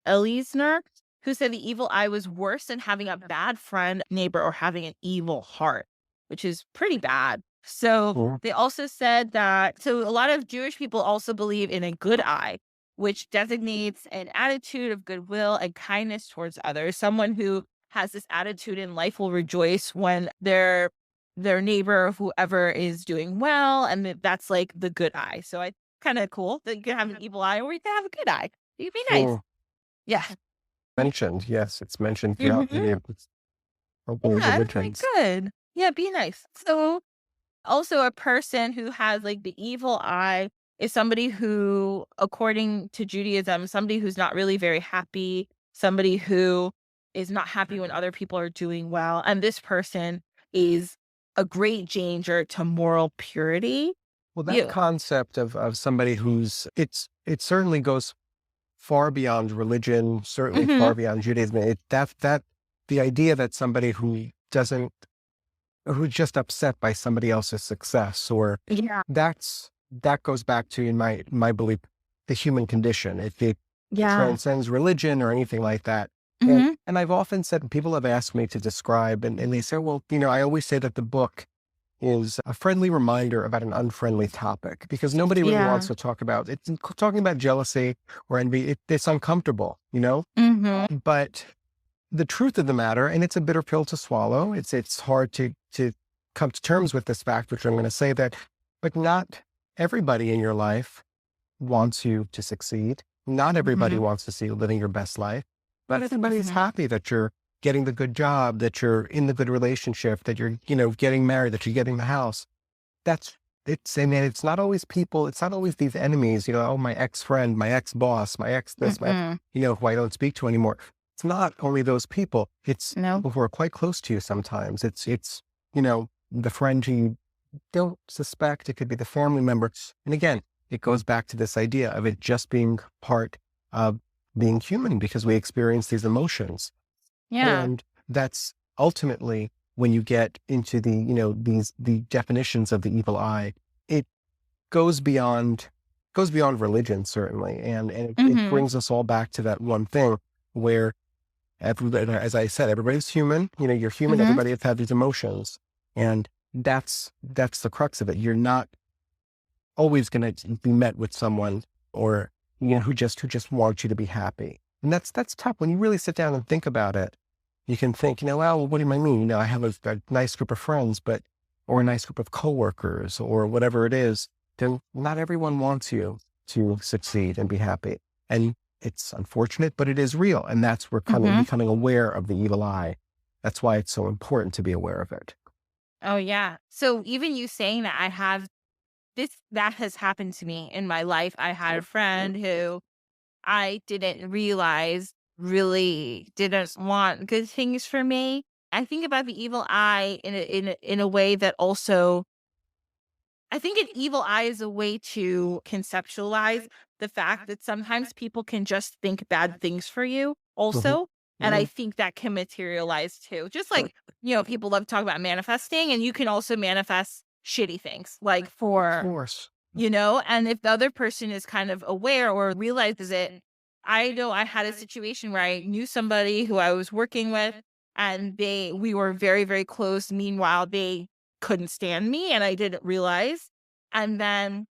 Eliezer, who said the evil eye was worse than having a bad friend, neighbor, or having an evil heart, which is pretty bad. So Mhm. they also said so a lot of Jewish people also believe in a good eye, which designates an attitude of goodwill and kindness towards others. Someone who has this attitude in life will rejoice when their neighbor, whoever is doing well, and that's like the good eye. So I kind of cool that you can have an evil eye or you can have a good eye. It'd be nice. Mm. Yeah. Mentioned, yes, it's mentioned throughout Mhm. many of the Yeah, it's really religions. good. Yeah, be nice. So also a person who has like the evil eye is somebody who, according to Judaism, somebody who's not really very happy, somebody who is not happy when other people are doing well. And this person is a great danger to moral purity. Well, that You. concept of somebody it certainly goes far beyond religion, certainly Mm-hmm. far beyond Judaism. The idea that somebody who's just upset by somebody else's success, or Yeah. that goes back to, in my belief, the human condition. It Yeah. transcends religion or anything like that. And Mm-hmm. and I've often said, people have asked me to describe, and they say, well, I always say that the book is a friendly reminder about an unfriendly topic, because nobody really wants Yeah. to talk about it. Talking about jealousy or envy, it's uncomfortable, Mm-hmm. But the truth of the matter, and it's a bitter pill to swallow. It's hard to come to terms with this fact, which I'm going to say that, but not everybody in your life wants you to succeed. Not everybody Mm-hmm. wants to see you living your best life. Not everybody's Mm-hmm. happy that you're getting the good job, that you're in the good relationship, that you're, getting married, that you're getting the house. And it's not always people, it's not always these enemies, oh, my ex-friend, my ex-boss, my ex this, my, Mm-mm. who I don't speak to anymore. It's not only those people, it's No. people who are quite close to you sometimes. It's, the friend who you don't suspect. It could be the family member. And again, it goes back to this idea of it just being part of being human, because we experience these emotions. Yeah. And that's ultimately, when you get into the definitions of the evil eye, it goes beyond religion, certainly. And it Mm-hmm. brings us all back to that one thing where as I said, everybody's human. You're human. Mm-hmm. Everybody has had these emotions. And that's the crux of it. You're not always going to be met with someone, or, who just wants you to be happy. And that's tough when you really sit down and think about it. You can think, well, what do I mean? I have a nice group of friends, or a nice group of coworkers, or whatever it is. Then not everyone wants you to succeed and be happy. And it's unfortunate, but it is real. And that's where Mm-hmm. becoming aware of the evil eye. That's why it's so important to be aware of it. Oh yeah. So even you saying that, I have that has happened to me in my life. I had a friend who I didn't realize really didn't want good things for me. I think about the evil eye in a way that also, I think an evil eye is a way to conceptualize the fact that sometimes people can just think bad things for you Hmm. also. And I Hmm. think that can materialize too. Just like, people love to talk about manifesting, and you can also manifest shitty things like Of for, course. and if the other person is kind of aware or realizes it. I know I had a situation where I knew somebody who I was working with, and we were very, very close. Meanwhile, they couldn't stand me and I didn't realize. And then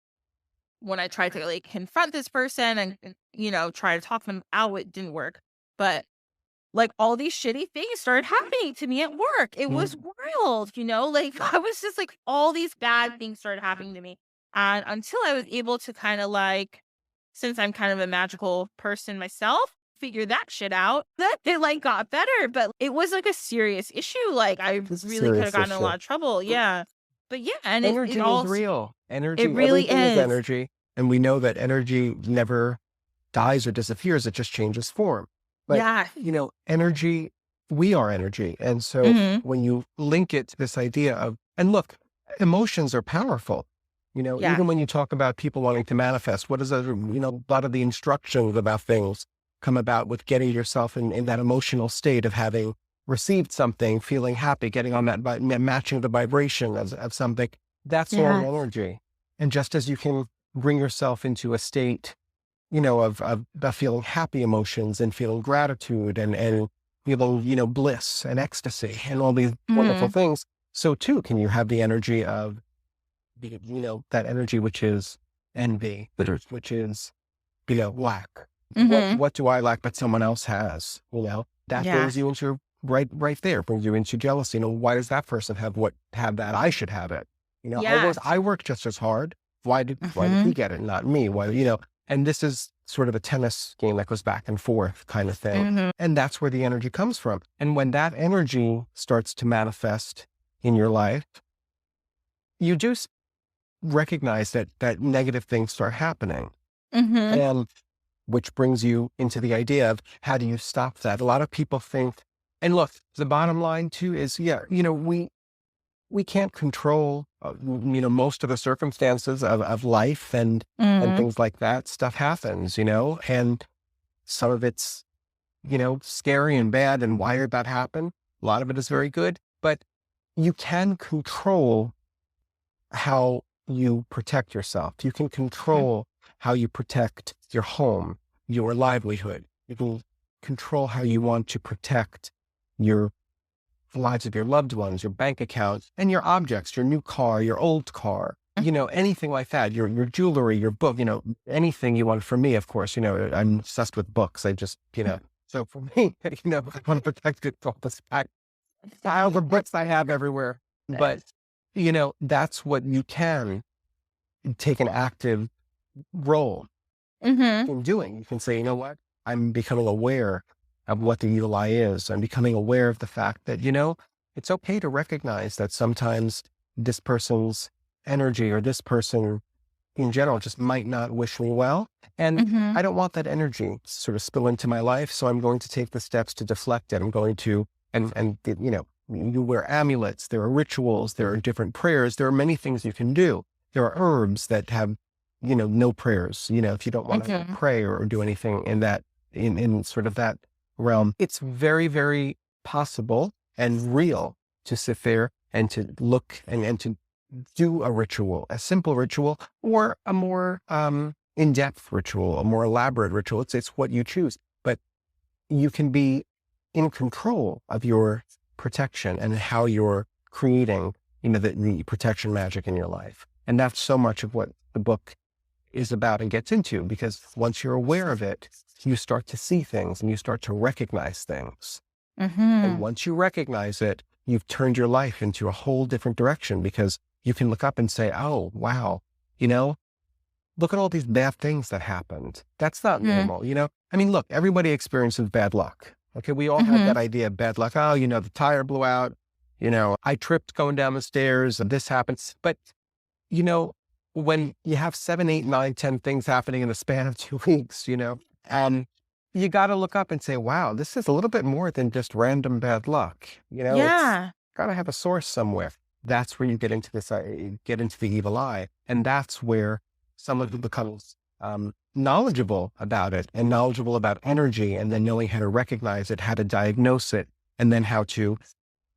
when I tried to like confront this person and try to talk them out, it didn't work. But like all these shitty things started happening to me at work. It was wild. Like I was just like all these bad things started happening to me. And until I was able to kind of like, since I'm kind of a magical person myself, figure that shit out, that it like got better. But it was like a serious issue. Like I It's a really could have serious gotten in a issue. lot of trouble. Yeah. But yeah, and it Energy is all, real. it Energy, really everything is is. energy. And we know that energy never dies or disappears. It just changes form. But, Yeah. energy, we are energy. And so Hmm. when you link it to this idea of, and look, emotions are powerful. Yeah. Even when you talk about people wanting to manifest, what is a lot of the instructions about things come about with getting yourself in that emotional state of having received something, feeling happy, getting on that, matching the vibration of something. That's all Yeah. energy. And just as you can bring yourself into a state, of feeling happy emotions and feeling gratitude and feeling, bliss and ecstasy and all these wonderful Hmm. things, so too can you have the energy of, that energy which is envy, which is, lack. What Hmm. what do I lack but someone else has? That Yeah. brings you into right there, brings you into jealousy. Why does that person have that? I should have it. Yeah. I work just as hard. Why did he Hmm. get it, not me? And this is sort of a tennis game that goes back and forth kind of thing. Hmm. And that's where the energy comes from. And when that energy starts to manifest in your life, you do recognize that negative things start happening. Mm-hmm. And which brings you into the idea of how do you stop that? A lot of people think, and look, the bottom line too is, yeah, we can't control, most of the circumstances of life and Mm-hmm. things like that. Stuff happens, and some of it's, scary and bad. And why did that happen? A lot of it is very good, but you can control how you protect yourself. You can control how you protect your home, your livelihood. You can control how you want to protect your the lives of your loved ones, your bank account, and your objects, your new car, your old car, anything like that, your jewelry, your book, anything you want. For me, of course, I'm obsessed with books. I just, so for me, I want to protect it all this piles of books I have everywhere. But, that's what you can take an active role Mm-hmm. in doing. You can say, you know what? I'm becoming aware of what the evil eye is. I'm becoming aware of the fact that, it's okay to recognize that sometimes this person's energy or this person in general just might not wish me well. And Mm-hmm. I don't want that energy to sort of spill into my life. So I'm going to take the steps to deflect it. I'm going to, you wear amulets, there are rituals, there are different prayers, there are many things you can do. There are herbs that have, no prayers, if you don't want to Mm-hmm. pray or do anything in that, in sort of that realm. It's very, very possible and real to sit there and to look and to do a ritual, a simple ritual, or a more in-depth ritual, a more elaborate ritual. It's what you choose, but you can be in control of your protection and how you're creating, the protection magic in your life. And that's so much of what the book is about and gets into, because once you're aware of it, you start to see things and you start to recognize things. And Mm-hmm. once you recognize it, you've turned your life into a whole different direction, because you can look up and say, oh, wow, look at all these bad things that happened. That's not normal, I mean, look, everybody experiences bad luck. Okay. We all have Mm-hmm. that idea of bad luck. Oh, the tire blew out, I tripped going down the stairs and this happens. But, you know, when you have 7, 8, 9, 10 things happening in the span of 2 weeks, um, you got to look up and say, wow, this is a little bit more than just random bad luck. It's Yeah. got to have a source somewhere. That's where you get into this, get into the evil eye. And that's where someone who becomes knowledgeable about it and knowledgeable about energy, and then knowing how to recognize it, how to diagnose it, and then how to,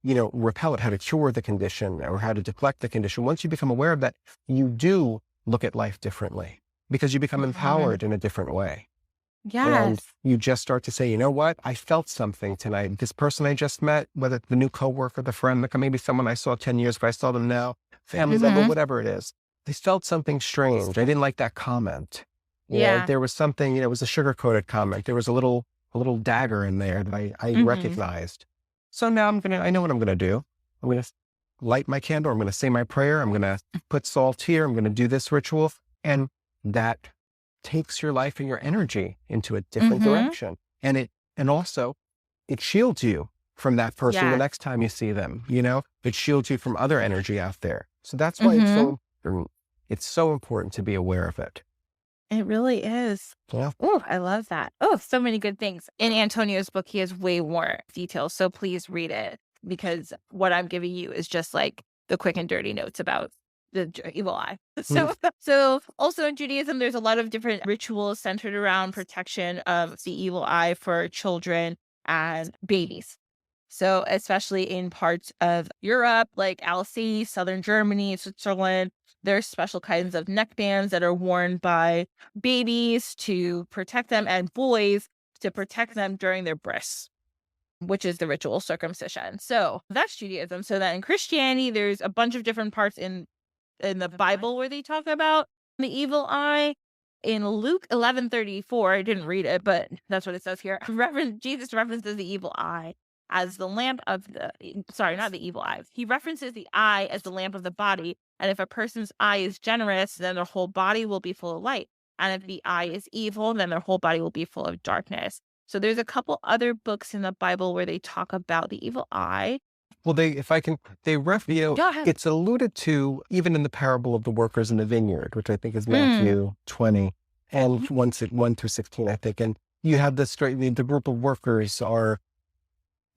repel it, how to cure the condition or how to deflect the condition. Once you become aware of that, you do look at life differently, because you become Mm-hmm. empowered in a different way. And Yes. you just start to say, you know what? I felt something tonight. This person I just met, whether the new coworker, the friend, maybe someone I saw 10 years ago, I saw them now, family member, Mm-hmm. whatever it is. They felt something strange. I didn't like that comment. Yeah. There was something, it was a sugar-coated comment. There was a little dagger in there that I Mm-hmm. recognized. So now I know what I'm going to do. I'm going to light my candle. I'm going to say my prayer. I'm going to put salt here. I'm going to do this ritual. And that takes your life and your energy into a different Mm-hmm. direction. And also it shields you from that person the Yes. next time you see them, it shields you from other energy out there. So that's why it's Mm-hmm. so important. It's so important to be aware of it. It really is. Yeah. Oh, I love that. Oh, so many good things. In Antonio's book, he has way more details. So please read it, because what I'm giving you is just like the quick and dirty notes about the evil eye. Mhm. So also in Judaism, there's a lot of different rituals centered around protection of the evil eye for children and babies. So especially in parts of Europe, like Alsace, southern Germany, Switzerland, there's special kinds of neckbands that are worn by babies to protect them, and boys to protect them during their births, which is the ritual circumcision. So that's Judaism. So that in Christianity, there's a bunch of different parts in the Bible where they talk about the evil eye. In Luke 11:34, I didn't read it, but that's what it says here. Jesus references the evil eye as the lamp of sorry, not the evil eye. He references the eye as the lamp of the body. And if a person's eye is generous, then their whole body will be full of light. And if the eye is evil, then their whole body will be full of darkness. So there's a couple other books in the Bible where they talk about the evil eye. Well, Go ahead. it's alluded to even in the parable of the workers in the vineyard, which I think is Mm. Matthew 20 and 1 through 16, I think. And you have the group of workers are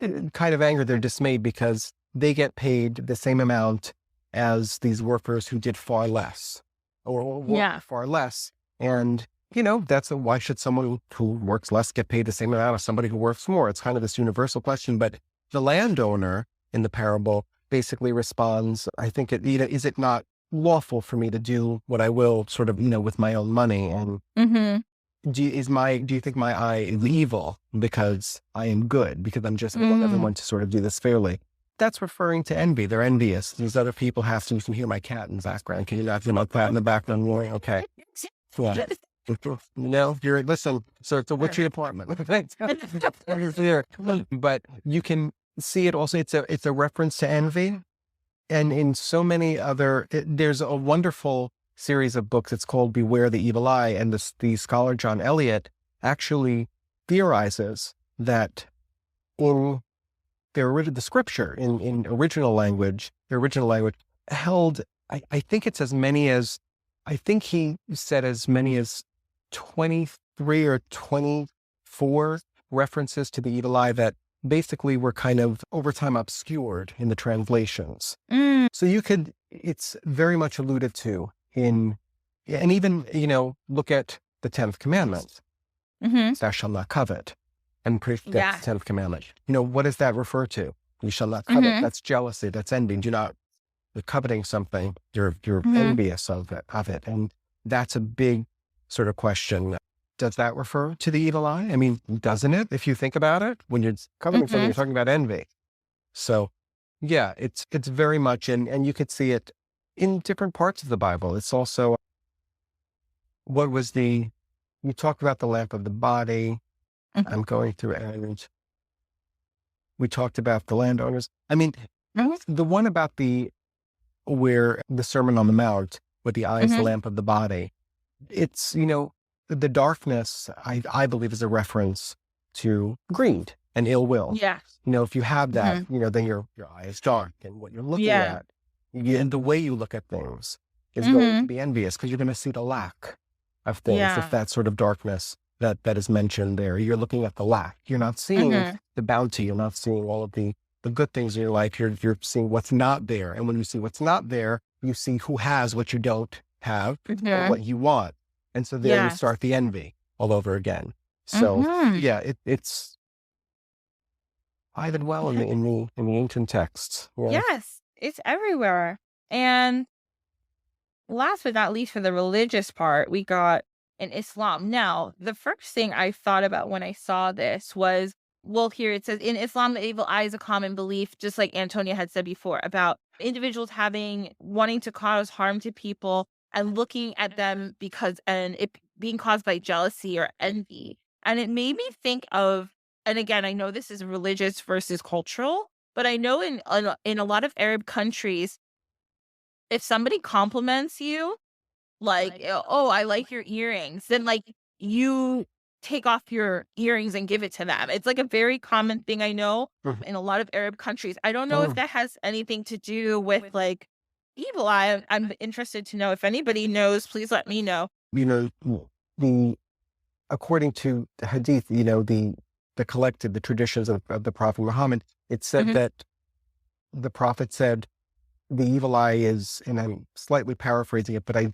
kind of angry. They're dismayed because they get paid the same amount as these workers who did far less or worked Yeah. far less. And, why should someone who works less get paid the same amount as somebody who works more? It's kind of this universal question. But the landowner in the parable basically responds, I think is it not lawful for me to do what I will sort of, with my own money? And Mm-hmm. do you think my eye is evil because I am good, because I want everyone to sort of do this fairly? That's referring to envy. They're envious. These other people you can hear my cat in the background. Can you not hear my cat in the background roaring? Okay. Yeah. No, listen, so it's a witchy apartment. But you can see it also. It's a reference to envy. And in so many there's a wonderful series of books. It's called Beware the Evil Eye. And the scholar John Eliot actually theorizes that in the scripture, in original language, held, I think it's I think he said as many as 23 or 24 references to the evil eye that basically were kind of over time obscured in the translations. So it's very much alluded to and even, look at the 10th commandment, thou shalt not covet, and that's the 10th commandment. What does that refer to? You shall not covet. That's jealousy. That's envy. Do not, coveting something, you're envious of it. And that's a big sort of question. Does that refer to the evil eye? I mean, doesn't it? If you think about it, when you're coveting something, you're talking about envy. So yeah, it's very much, and you could see it in different parts of the Bible. It's also, you talked about the lamp of the body. I'm going through, and we talked about the landowners. I mean, the one about where the Sermon on the Mount, with the eye is the lamp of the body. It's, the darkness, I believe, is a reference to greed and ill will. Yeah. If you have that, then your eye is dark, and what you're looking at, and the way you look at things is going to be envious, because you're going to see the lack of things. If that sort of darkness that is mentioned there, you're looking at the lack. You're not seeing the bounty. You're not seeing all of the good things in your life. You're seeing what's not there. And when you see what's not there, you see who has what you don't have, or what you want. And so there you start the envy all over again. So it's alive and well in the ancient texts. Yeah. Yes, it's everywhere. And last but not least, for the religious part, we got in Islam. Now, the first thing I thought about when I saw this was, well, here it says, in Islam, the evil eye is a common belief, just like Antonia had said before, about individuals wanting to cause harm to people and looking at them and it being caused by jealousy or envy. And it made me think of, and again, I know this is religious versus cultural, but I know in a lot of Arab countries, if somebody compliments you, like, oh, I like your earrings, then like you take off your earrings and give it to them. It's like a very common thing I know in a lot of Arab countries. I don't know if that has anything to do with like evil eye. I'm interested to know. If anybody knows, please let me know. According to the Hadith, the traditions of the Prophet Muhammad, it said that the Prophet said, the evil eye is, and I'm slightly paraphrasing it, but I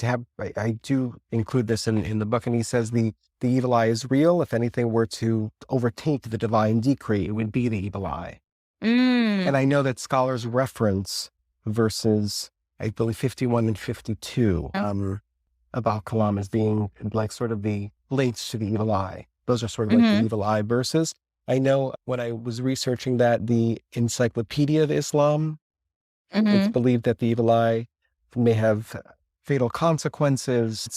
do include this in the book, and he says the evil eye is real. If anything were to overtake the divine decree, it would be the evil eye. And I know that scholars reference verses, I believe 51 and 52 about Kalam as being like sort of the links to the evil eye. Those are sort of like the evil eye verses. I know when I was researching that, the Encyclopedia of Islam, it's believed that the evil eye may have fatal consequences.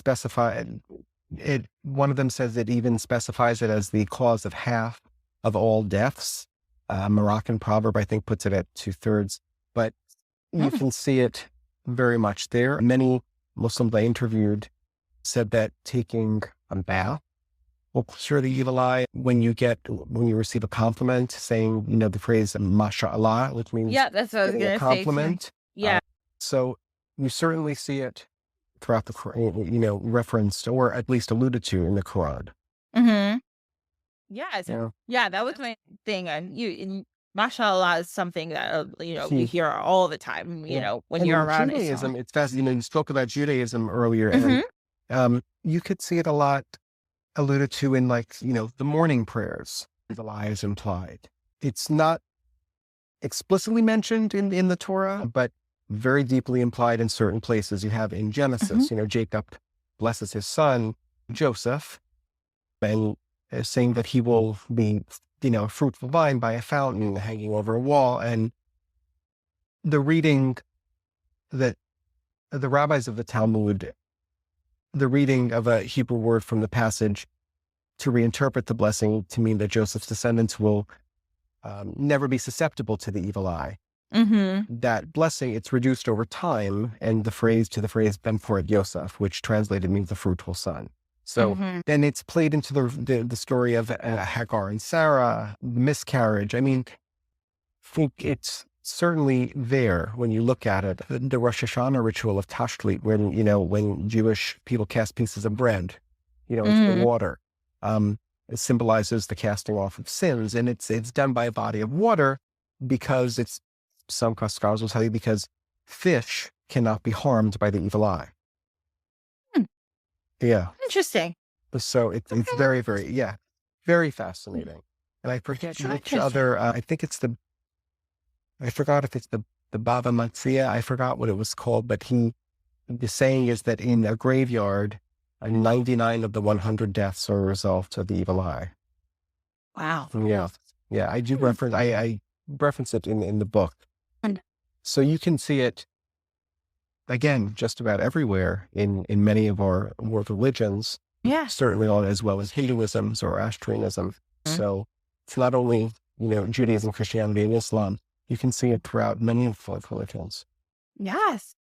One of them says it even specifies it as the cause of half of all deaths. A Moroccan proverb, I think, puts it at 2/3. But you can see it very much there. Many Muslims I interviewed said that taking a bath Well, sure, the evil eye, when you receive a compliment saying, the phrase mashallah, which means Yeah, that's what I was getting a gonna say too. compliment. Yeah. So you certainly see it throughout the Quran, referenced or at least alluded to in the Quran. Mm-hmm. Yes. Yeah. Yeah, that was my thing. And mashallah is something that, you See, hear all the time, yeah. when And you're in around Islam. Judaism, it's fascinating. You spoke about Judaism earlier, and Mm-hmm. you could see it a lot alluded to in the morning prayers. The lie is implied. It's not explicitly mentioned in the Torah, but very deeply implied in certain places. You have in Mm-hmm. Genesis, Jacob blesses his son, Joseph, and saying that he will be, a fruitful vine by a fountain hanging over a wall. And the reading that the rabbis of the Talmud, the reading of a Hebrew word from the passage to reinterpret the blessing to mean that Joseph's descendants will never be susceptible to the evil eye. Mm-hmm. That blessing, it's reduced over time, and the phrase Ben Poret Yosef, which translated means the fruitful son. So Mm-hmm. then it's played into the story of Hagar and Sarah, the miscarriage. I mean, think it's certainly there when you look at it. The Rosh Hashanah ritual of Tashlit, when Jewish people cast pieces of bread, into the Mm-hmm. water, it symbolizes the casting off of sins, and it's done by a body of water because some scholars will tell you because fish cannot be harmed by the evil eye. Hmm. Yeah. Interesting. So it's Okay. very, very, very fascinating. And I forget which other, I forgot if it's the Bava Matzia. I forgot what it was called, but the saying is that in a graveyard, 99 of the 100 deaths are a result of the evil eye. Wow. Yeah. Yeah. I do I reference it in the book. And- So you can see it again, just about everywhere in many of our world religions. Yeah. Certainly on as well as Hinduism or Zoroastrianism. Mhm. So it's not only, Judaism, Christianity, and Islam. You can see it throughout many of the religions. Yes.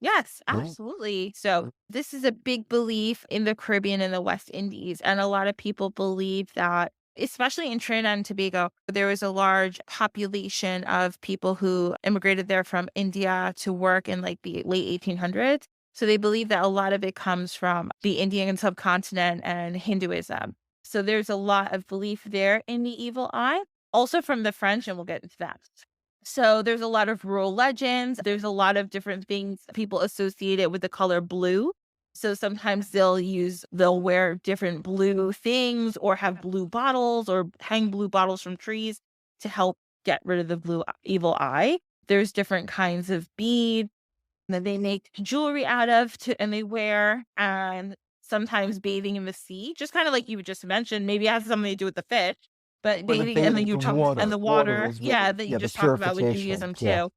Yes, Yeah. absolutely. So this is a big belief in the Caribbean and the West Indies. And a lot of people believe that, especially in Trinidad and Tobago, there was a large population of people who immigrated there from India to work in like the late 1800s. So they believe that a lot of it comes from the Indian subcontinent and Hinduism. So there's a lot of belief there in the evil eye, also from the French, and we'll get into that. So there's a lot of rural legends. There's a lot of different things people associate it with the color blue. So sometimes they'll wear different blue things or have blue bottles or hang blue bottles from trees to help get rid of the blue evil eye. There's different kinds of beads that they make jewelry out of and they wear, and sometimes bathing in the sea, just kind of like you just mentioned, maybe it has something to do with the fish, but Or bathing and then you the talk and water. the Water water, is yeah, that you the just talked about with purification. Judaism Yeah. too.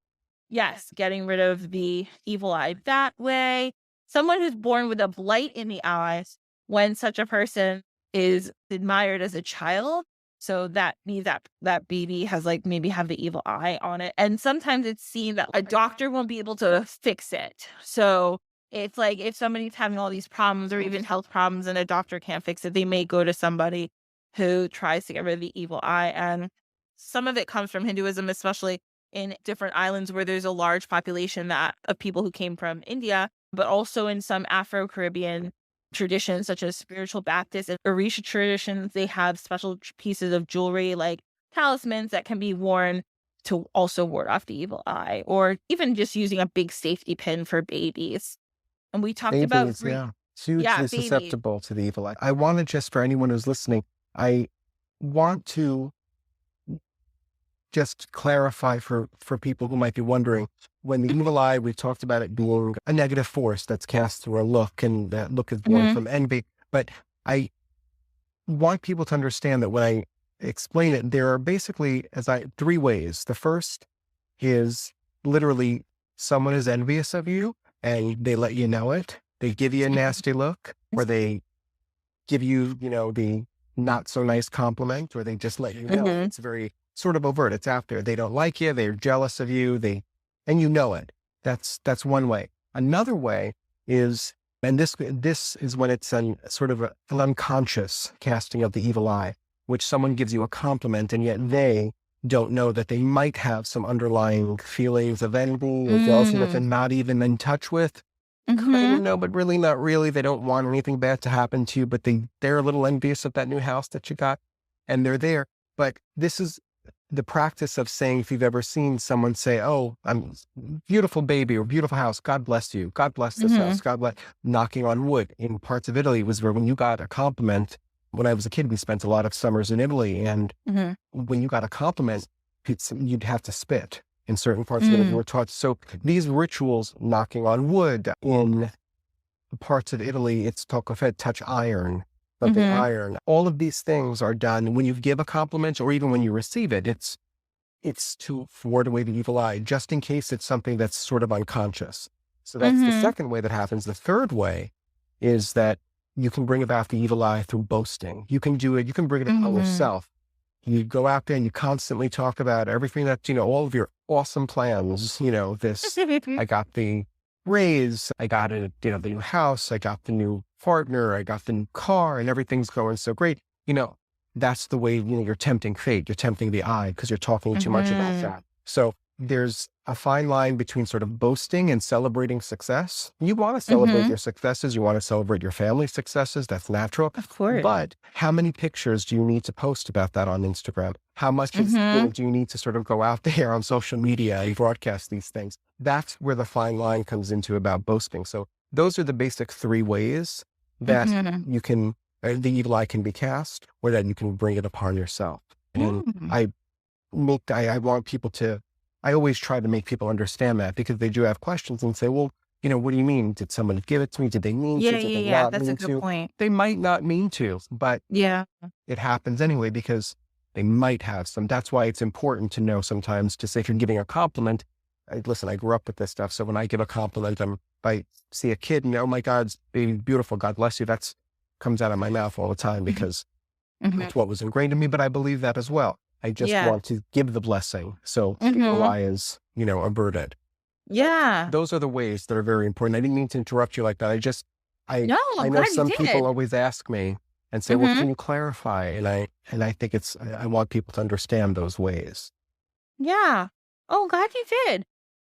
Yes, getting rid of the evil eye that way. Someone who's born with a blight in the eyes, when such a person is admired as a child, so that means that baby has like maybe have the evil eye on it. And sometimes it's seen that a doctor won't be able to fix it. So it's like if somebody's having all these problems or even health problems and a doctor can't fix it, they may go to somebody who tries to get rid of the evil eye. And some of it comes from Hinduism, especially in different islands where there's a large population of people who came from India, but also in some Afro-Caribbean traditions, such as spiritual Baptist and Orisha traditions. They have special pieces of jewelry like talismans that can be worn to also ward off the evil eye, or even just using a big safety pin for babies. And we talked about Babies, hugely babies. susceptible to the evil eye. I want to just, for anyone who's listening, I want to just clarify for people who might be wondering, when the evil eye, we've talked about it being a negative force that's cast through a look, and that look is born Mhm. from envy. But I want people to understand that when I explain it, there are basically three ways. The first is literally someone is envious of you and they let you know it. They give you a nasty look, or they give you, the not so nice compliment, or they just let you know. Mhm. It's very sort of overt. It's out there. They don't like you. They're jealous of you. And you know it. That's one way. Another way is And this is when it's an unconscious casting of the evil eye, which someone gives you a compliment and yet they don't know that they might have some underlying feelings of envy or jealousy that they're Mm. not even in touch with. Kind of Mhm. know, but really not really. They don't want anything bad to happen to you, but they're a little envious of that new house that you got, and they're there. But this is the practice of saying, if you've ever seen someone say, "Oh, I'm beautiful baby or beautiful house. God bless you. God bless this house. Mhm. God bless." Knocking on wood in parts of Italy was where when you got a compliment. When I was a kid, we spent a lot of summers in Italy, and Mhm. when you got a compliment, you'd have to spit in certain parts of it. You Mm. were taught. So these rituals, knocking on wood in parts of Italy, it's tocco touch iron, something Mhm. iron. All of these things are done when you give a compliment or even when you receive it. It's to ward away the evil eye, just in case it's something that's sort of unconscious. So that's the Mhm. second way that happens. The third way is that you can bring about the evil eye through boasting. You can do it. You can bring it upon Mhm. yourself. You go out there and you constantly talk about everything that, all of your awesome plans, I got the raise, I got the new house, I got the new partner, I got the new car, and everything's going so great. That's the way, you're tempting fate. You're tempting the eye because you're talking too much about Mhm. that. So there's a fine line between sort of boasting and celebrating success. You want to celebrate Mhm. your successes. You want to celebrate your family's successes. That's natural. Of course. But how many pictures do you need to post about that on Instagram? How much Mhm. do you need to sort of go out there on social media and broadcast these things? That's where the fine line comes into about boasting. So those are the basic three ways that Mhm. you can, the evil eye can be cast, or that you can bring it upon yourself. And Mm. I want people to, I always try to make people understand that, because they do have questions and say, well, what do you mean? Did someone give it to me? Did they mean Yeah, to? Did yeah, they yeah. not That's a mean good to? point. They might not mean to, but Yeah. it happens anyway because they might have some. That's why it's important to know sometimes to say, if you're giving a compliment, listen, I grew up with this stuff. So when I give a compliment, if I see a kid and, oh my God, it's beautiful. God bless you. That's comes out of my mouth all the time Mhm. because Mhm. it's what was ingrained in me, but I believe that as well. I just Yeah. want to give the blessing. So the Mhm. lie is, averted. Yeah. Those are the ways that are very important. I didn't mean to interrupt you like that. No, I I'm know glad you some people did. always ask me and say, well, Mhm. can you clarify? And I think I want people to understand those ways. Yeah. Oh, glad you did.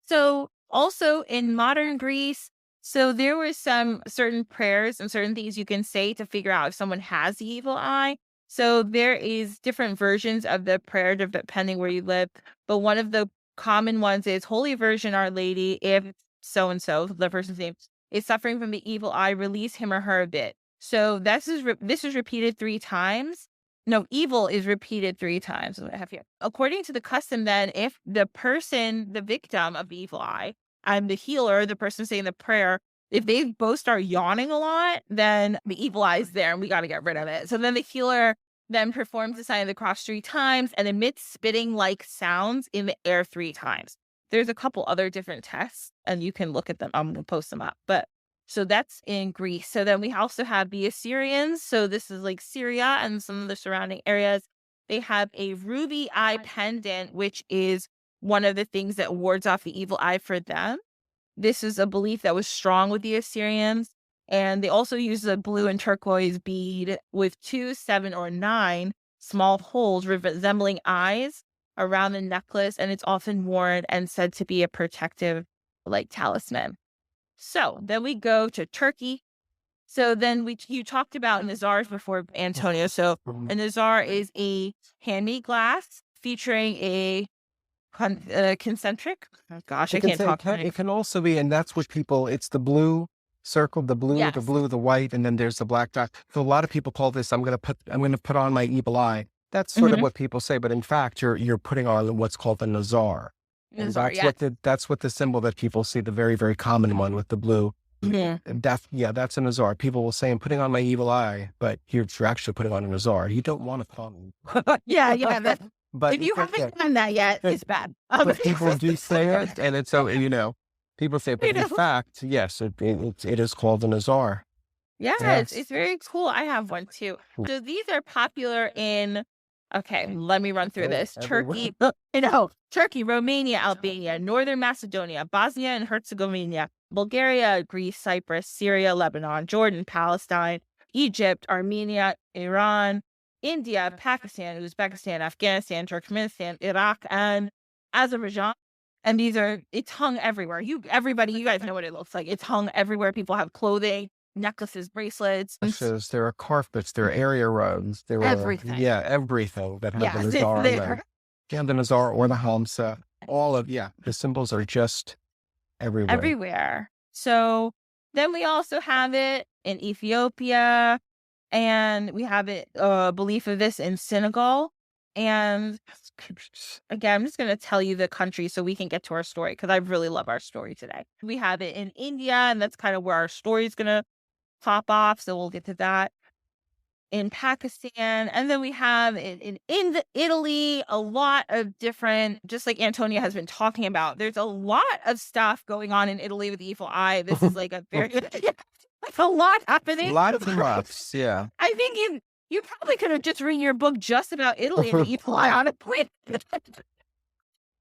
So, also in modern Greece, so there were some certain prayers and certain things you can say to figure out if someone has the evil eye. So there is different versions of the prayer depending where you live, but one of the common ones is Holy Virgin Our Lady, if so and so, the person's name is suffering from the evil eye, release him or her a bit. So this is repeated 3 times. No, evil is repeated 3 times, is what I have here. According to the custom, then, if the person, the victim of the evil eye, and the healer, the person saying the prayer, if they both start yawning a lot, then the evil eye is there and we got to get rid of it. So then the healer then performs the sign of the cross 3 times and emits spitting like sounds in the air 3 times. There's a couple other different tests and you can look at them. I'm going to post them up. But so that's in Greece. So then we also have the Assyrians. So this is like Syria and some of the surrounding areas. They have a ruby eye pendant, which is one of the things that wards off the evil eye for them. This is a belief that was strong with the Assyrians. And they also use a blue and turquoise bead with 2, 7, or 9 small holes resembling eyes around the necklace. And it's often worn and said to be a protective, like, talisman. So then we go to Turkey. So then you talked about Nazars before, Antonio. So Mhm. a Nazar is a handmade glass featuring a concentric. Oh gosh, It I can can't say, talk tonight. it can also be, and that's what people, it's the blue circle, Yes. the white, and then there's the black dot. So a lot of people call this, I'm going to put on my evil eye. That's sort of Hmm. what people say, but in fact, you're putting on what's called the Nazar. And Nazar, yes. that's what the symbol that people see, the very, very common one with the blue. Mhm. And that's a Nazar. People will say, I'm putting on my evil eye, but you're actually putting on a Nazar. You don't want to put on. Yeah, yeah. But If you yeah. haven't done that yet, it's bad. But people do say it, and it's so, people say, but You in know? fact, yes, it is called an azar. Yes, Yes. it's very cool. I have one too. So these are popular in, okay, let me run through Oh, this. everywhere. Turkey, Turkey, Romania, Albania, Northern Macedonia, Bosnia and Herzegovina, Bulgaria, Greece, Cyprus, Syria, Lebanon, Jordan, Palestine, Egypt, Armenia, Iran, India, Pakistan, Uzbekistan, Afghanistan, Turkmenistan, Iraq, and Azerbaijan. And it's hung everywhere. You guys know what it looks like. It's hung everywhere. People have clothing, necklaces, bracelets, There are carpets, there are area rugs, there are, everything. everything that have Yes, the it's Nazar on them. there. Yeah, the Nazar or the Hamsa, the symbols are just everywhere. Everywhere. So then we also have it in Ethiopia, and we have it, belief of this in Senegal. And again, I'm just going to tell you the country so we can get to our story, because I really love our story today. We have it in India, and that's kind of where our story is going to pop off. So we'll get to that. In Pakistan, and then we have in Italy, a lot of different, just like Antonia has been talking about, there's a lot of stuff going on in Italy with the evil eye. This is like a very like a lot happening. Lots and lots, yeah. I think you probably could have just written your book just about Italy and the evil eye on a point.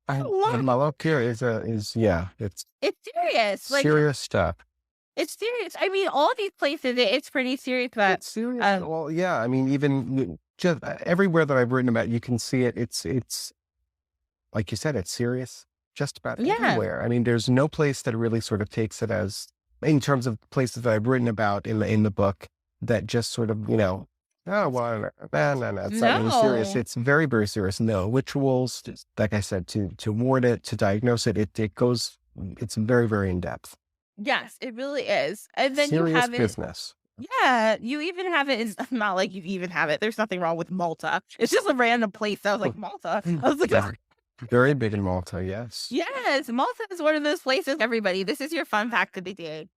Malakir is it's serious. Like, serious stuff. It's serious. I mean, all these places, it's pretty serious, but It's serious. Well, yeah. I mean, even just everywhere that I've written about, you can see it. It's like you said, it's serious. Just about everywhere. I mean, there's no place that really sort of takes it as, in terms of places that I've written about in the book, that just sort of, oh well, no, it's not really serious. It's very, very serious. No rituals, like I said, to warn it, to diagnose it. It goes. It's very, very in depth. Yes, it really is. And then serious you have business. Yeah, you even have it. It's not like you even have it. There's nothing wrong with Malta. It's just a random place. I was like, Malta. I was like, very big in Malta. Yes. Yes, Malta is one of those places. Everybody, this is your fun fact of the day.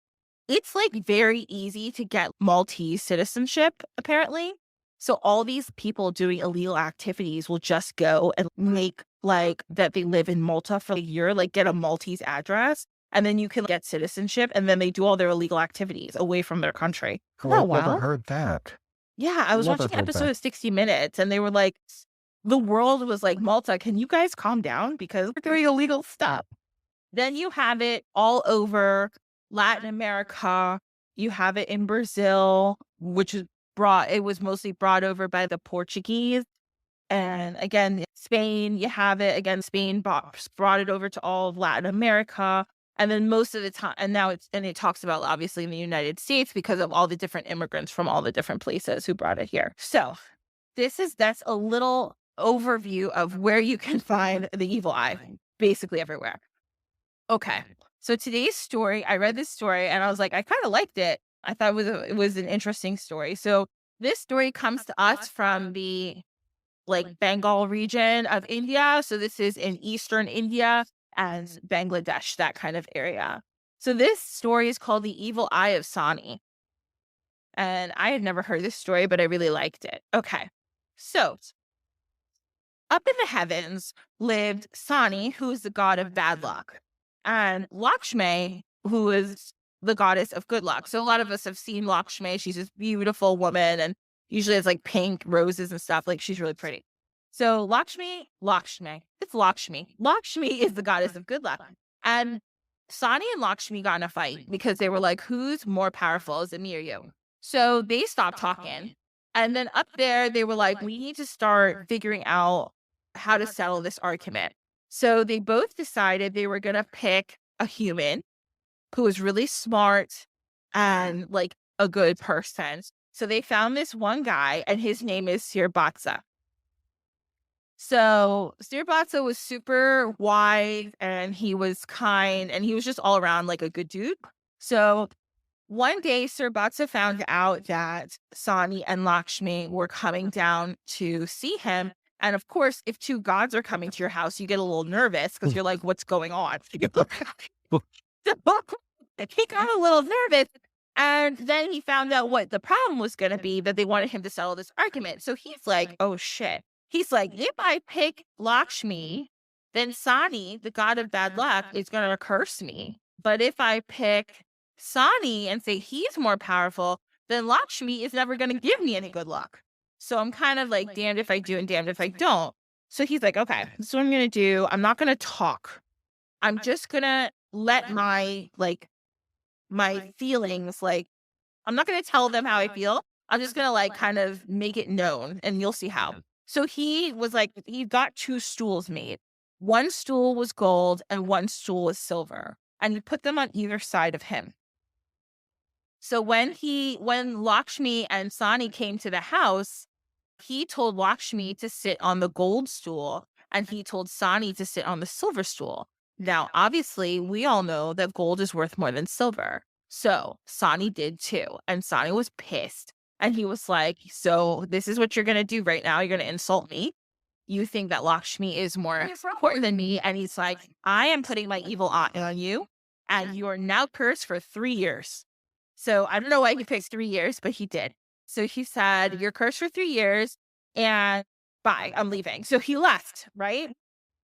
It's like very easy to get Maltese citizenship, apparently. So all these people doing illegal activities will just go and make like that they live in Malta for a year, like get a Maltese address. And then you can get citizenship, and then they do all their illegal activities away from their country. I've never heard that. Yeah, I was watching an episode of 60 Minutes, and they were like, the world was like, Malta, can you guys calm down? Because we're doing illegal stuff. Then you have it all over Latin America. You have it in Brazil, which is it was mostly brought over by the Portuguese. And again, Spain, you have it. Again, Spain brought it over to all of Latin America. And then most of the time, and it talks about obviously in the United States because of all the different immigrants from all the different places who brought it here. So that's a little overview of where you can find the evil eye, basically everywhere. Okay. So today's story, I read this story and I was like, I kind of liked it. I thought it was an interesting story. So this story comes to us from the like Bengal region of India. So this is in eastern India and Bangladesh, that kind of area. So this story is called The Evil Eye of Sani. And I had never heard this story, but I really liked it. Okay. So up in the heavens lived Sani, who is the god of bad luck, and Lakshmi, who is the goddess of good luck. So a lot of us have seen Lakshmi. She's this beautiful woman, and usually it's like pink roses and stuff. Like, she's really pretty. So Lakshmi, it's Lakshmi. Lakshmi is the goddess of good luck. And Sani and Lakshmi got in a fight because they were like, who's more powerful, is it me or you? So they stopped talking. And then up there, they were like, we need to start figuring out how to settle this argument. So they both decided they were going to pick a human who was really smart and like a good person. So they found this one guy, and his name is Sirbatsa. So Sirbatsa was super wise, and he was kind, and he was just all around like a good dude. So one day, Sirbatsa found out that Sani and Lakshmi were coming down to see him. And of course, if two gods are coming to your house, you get a little nervous because you're like, what's going on? He got a little nervous. And then he found out what the problem was going to be, that they wanted him to settle this argument. So he's like, oh, shit. He's like, if I pick Lakshmi, then Sani, the god of bad luck, is going to curse me. But if I pick Sani and say he's more powerful, then Lakshmi is never going to give me any good luck. So I'm kind of like damned if I do and damned if I don't. So he's like, okay, this is what I'm going to do. I'm not going to talk. I'm just going to let my like my feelings. Like, I'm not going to tell them how I feel. I'm just going to like kind of make it known and you'll see how. So he was like, he got 2 stools made. One stool was gold and one stool was silver. And he put them on either side of him. So when Lakshmi and Sani came to the house, he told Lakshmi to sit on the gold stool and he told Sani to sit on the silver stool. Now, obviously, we all know that gold is worth more than silver. So Sani did too. And Sani was pissed. And he was like, so this is what you're going to do right now. You're going to insult me. You think that Lakshmi is more important than me. And he's like, I am putting my evil eye on you. And you are now cursed for 3 years. So I don't know why he picked 3 years, but he did. So he said, you're cursed for 3 years and bye, I'm leaving. So he left, right?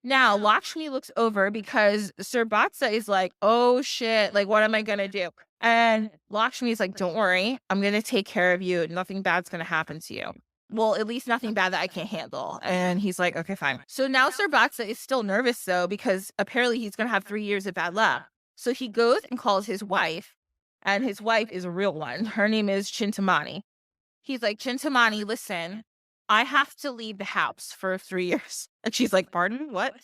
Now, Lakshmi looks over because Sir Batsa is like, oh shit, like, what am I going to do? And Lakshmi is like, don't worry, I'm going to take care of you. Nothing bad's going to happen to you. Well, at least nothing bad that I can't handle. And he's like, okay, fine. So now Sir Batsa is still nervous though, because apparently he's going to have 3 years of bad luck. So he goes and calls his wife, and his wife is a real one. Her name is Chintamani. He's like, Chintamani, listen, I have to leave the house for 3 years. And she's like, pardon? What?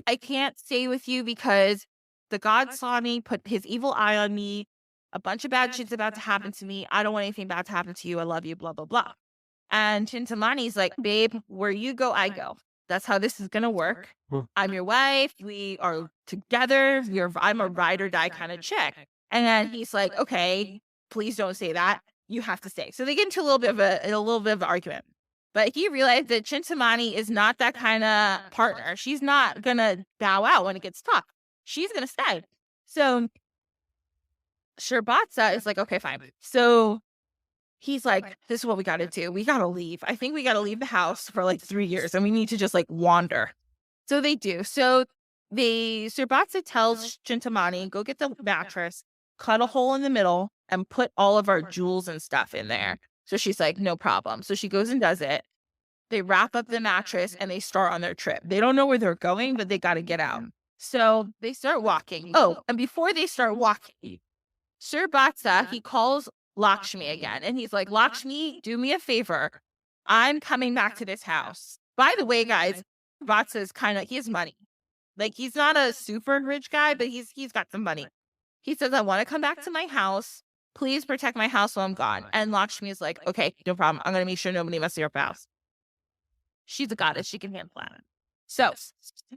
I can't stay with you because the god Sani put his evil eye on me. A bunch of bad shit's about to happen to me. I don't want anything bad to happen to you. I love you, blah, blah, blah. And Chintamani's like, babe, where you go, I go. That's how this is going to work. I'm your wife. We are together. I'm a ride or die kind of chick. And then he's like, okay, please don't say that. You have to stay. So they get into a little bit of an argument. But he realized that Chintamani is not that kind of partner. She's not going to bow out when it gets tough. She's going to stay. So Sherbatsa is like, okay, fine. So he's like, this is what we got to do. We got to leave. I think we got to leave the house for like 3 years and we need to just like wander. So they do. So Sherbatsa tells Chintamani, go get the mattress, cut a hole in the middle and put all of our jewels and stuff in there. So she's like, no problem. So she goes and does it. They wrap up the mattress and they start on their trip. They don't know where they're going, but they got to get out. So they start walking. Oh, and before they start walking, Sir Batsa, he calls Lakshmi again. And he's like, Lakshmi, do me a favor. I'm coming back to this house. By the way, guys, Batsa is he has money. Like, he's not a super rich guy, but he's got some money. He says, I want to come back to my house. Please protect my house while I'm gone. And Lakshmi is like, okay, no problem. I'm going to make sure nobody messes up your house. She's a goddess. She can handle it. So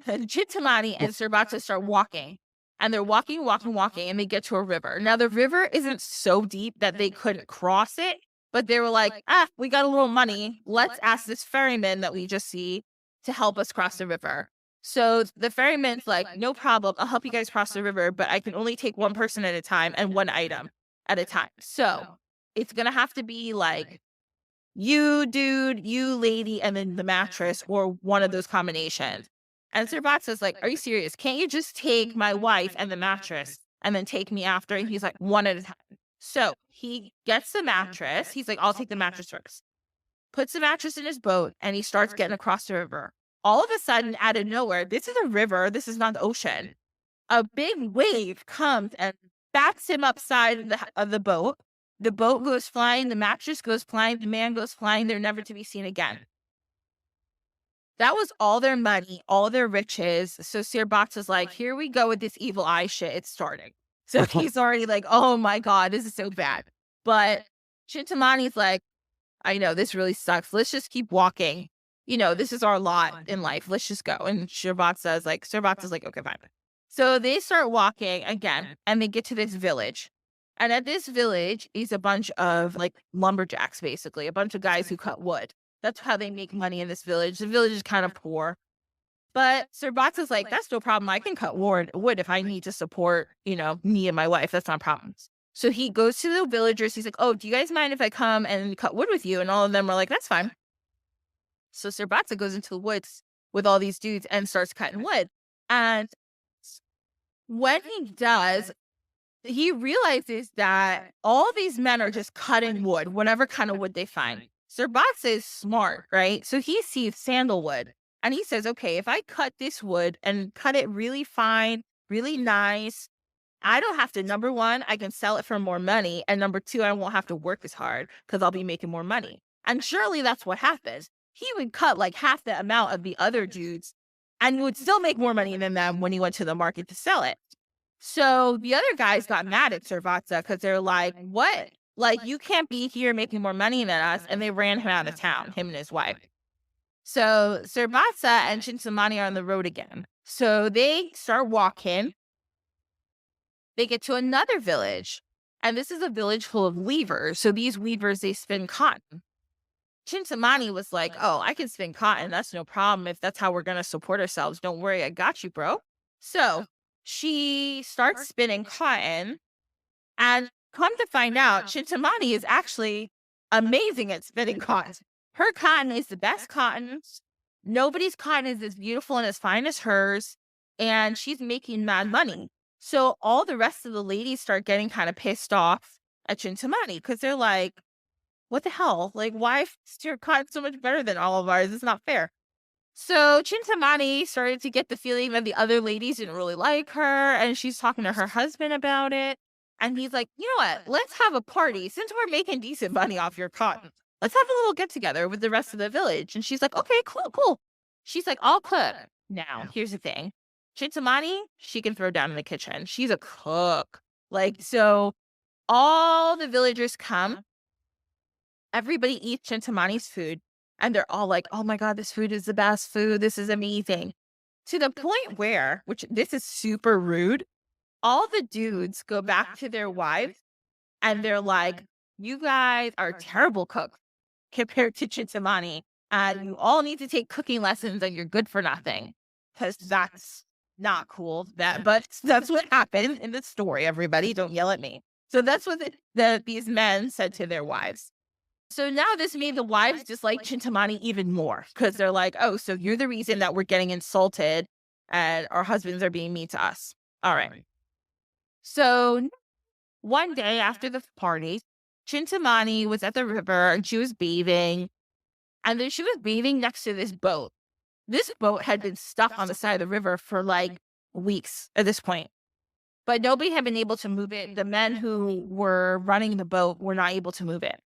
Chintamani and Sir Batsa start walking. And they're walking, and they get to a river. Now, the river isn't so deep that they couldn't cross it. But they were like, we got a little money. Let's ask this ferryman that we just see to help us cross the river. So the ferryman's like, no problem. I'll help you guys cross the river, but I can only take one person at a time and one item at a time. So it's going to have to be like you, dude, you, lady, and then the mattress or one of those combinations. And Sir Batsa's like, are you serious? Can't you just take my wife and the mattress and then take me after? And he's like, one at a time. So he gets the mattress. He's like, I'll take the mattress first. Puts the mattress in his boat and he starts getting across the river. All of a sudden, out of nowhere, this is a river. This is not the ocean. A big wave comes and bats him upside of the boat. The boat goes flying. The mattress goes flying. The man goes flying. They're never to be seen again. That was all their money, all their riches. So Sir Batsa's like, here we go with this evil eye shit. It's starting. So he's already like, oh my God, this is so bad. But Chintamani's like, I know this really sucks. Let's just keep walking. You know, this is our lot in life. Let's just go. And Sir Batsa's like, okay, fine. So they start walking again and they get to this village. And at this village is a bunch of like lumberjacks, basically, a bunch of guys who cut wood. That's how they make money in this village. The village is kind of poor. But Sir Batsa's like, that's no problem. I can cut wood if I need to support, me and my wife. That's not a problem. So he goes to the villagers. He's like, oh, do you guys mind if I come and cut wood with you? And all of them are like, that's fine. So Sir Batsa goes into the woods with all these dudes and starts cutting wood. And when he does, he realizes that all these men are just cutting wood, whatever kind of wood they find. Sir Batsa is smart, right? So he sees sandalwood and he says, okay, if I cut this wood and cut it really fine, really nice, I don't have to, number one, I can sell it for more money. And number two, I won't have to work as hard because I'll be making more money. And surely that's what happens. He would cut like half the amount of the other dudes and would still make more money than them when he went to the market to sell it. So the other guys got mad at Servatza because they're like, what? Like, you can't be here making more money than us. And they ran him out of town, him and his wife. So Servatza and Chintamani are on the road again. So they start walking. They get to another village, and this is a village full of weavers. So these weavers, they spin cotton. Chintamani was like, oh, I can spin cotton. That's no problem. If that's how we're going to support ourselves, don't worry. I got you, bro. So she starts spinning cotton, and come to find out, Chintamani is actually amazing at spinning cotton. Her cotton is the best cotton. Nobody's cotton is as beautiful and as fine as hers, and she's making mad money. So all the rest of the ladies start getting kind of pissed off at Chintamani because they're like, what the hell? Like, why is your cotton so much better than all of ours? It's not fair. So Chintamani started to get the feeling that the other ladies didn't really like her, and she's talking to her husband about it. And he's like, you know what? Let's have a party. Since we're making decent money off your cotton, let's have a little get together with the rest of the village. And she's like, okay, cool. She's like, I'll cook. Now, here's the thing. Chintamani, she can throw down in the kitchen. She's a cook. Like, so all the villagers come. Everybody eats Chintamani's food. And they're all like, oh my God, this food is the best food. This is amazing. To the point where, which this is super rude, all the dudes go back to their wives and they're like, you guys are terrible cooks compared to Chintamani. And you all need to take cooking lessons and you're good for nothing. Because that's not cool. But that's what happened in the story, everybody. Don't yell at me. So that's what these men said to their wives. So now this made the wives dislike Chintamani even more because they're like, oh, so you're the reason that we're getting insulted and our husbands are being mean to us. All right. So one day after the party, Chintamani was at the river and she was bathing. And then she was bathing next to this boat. This boat had been stuck on the side of the river for like weeks at this point. But nobody had been able to move it. The men who were running the boat were not able to move it.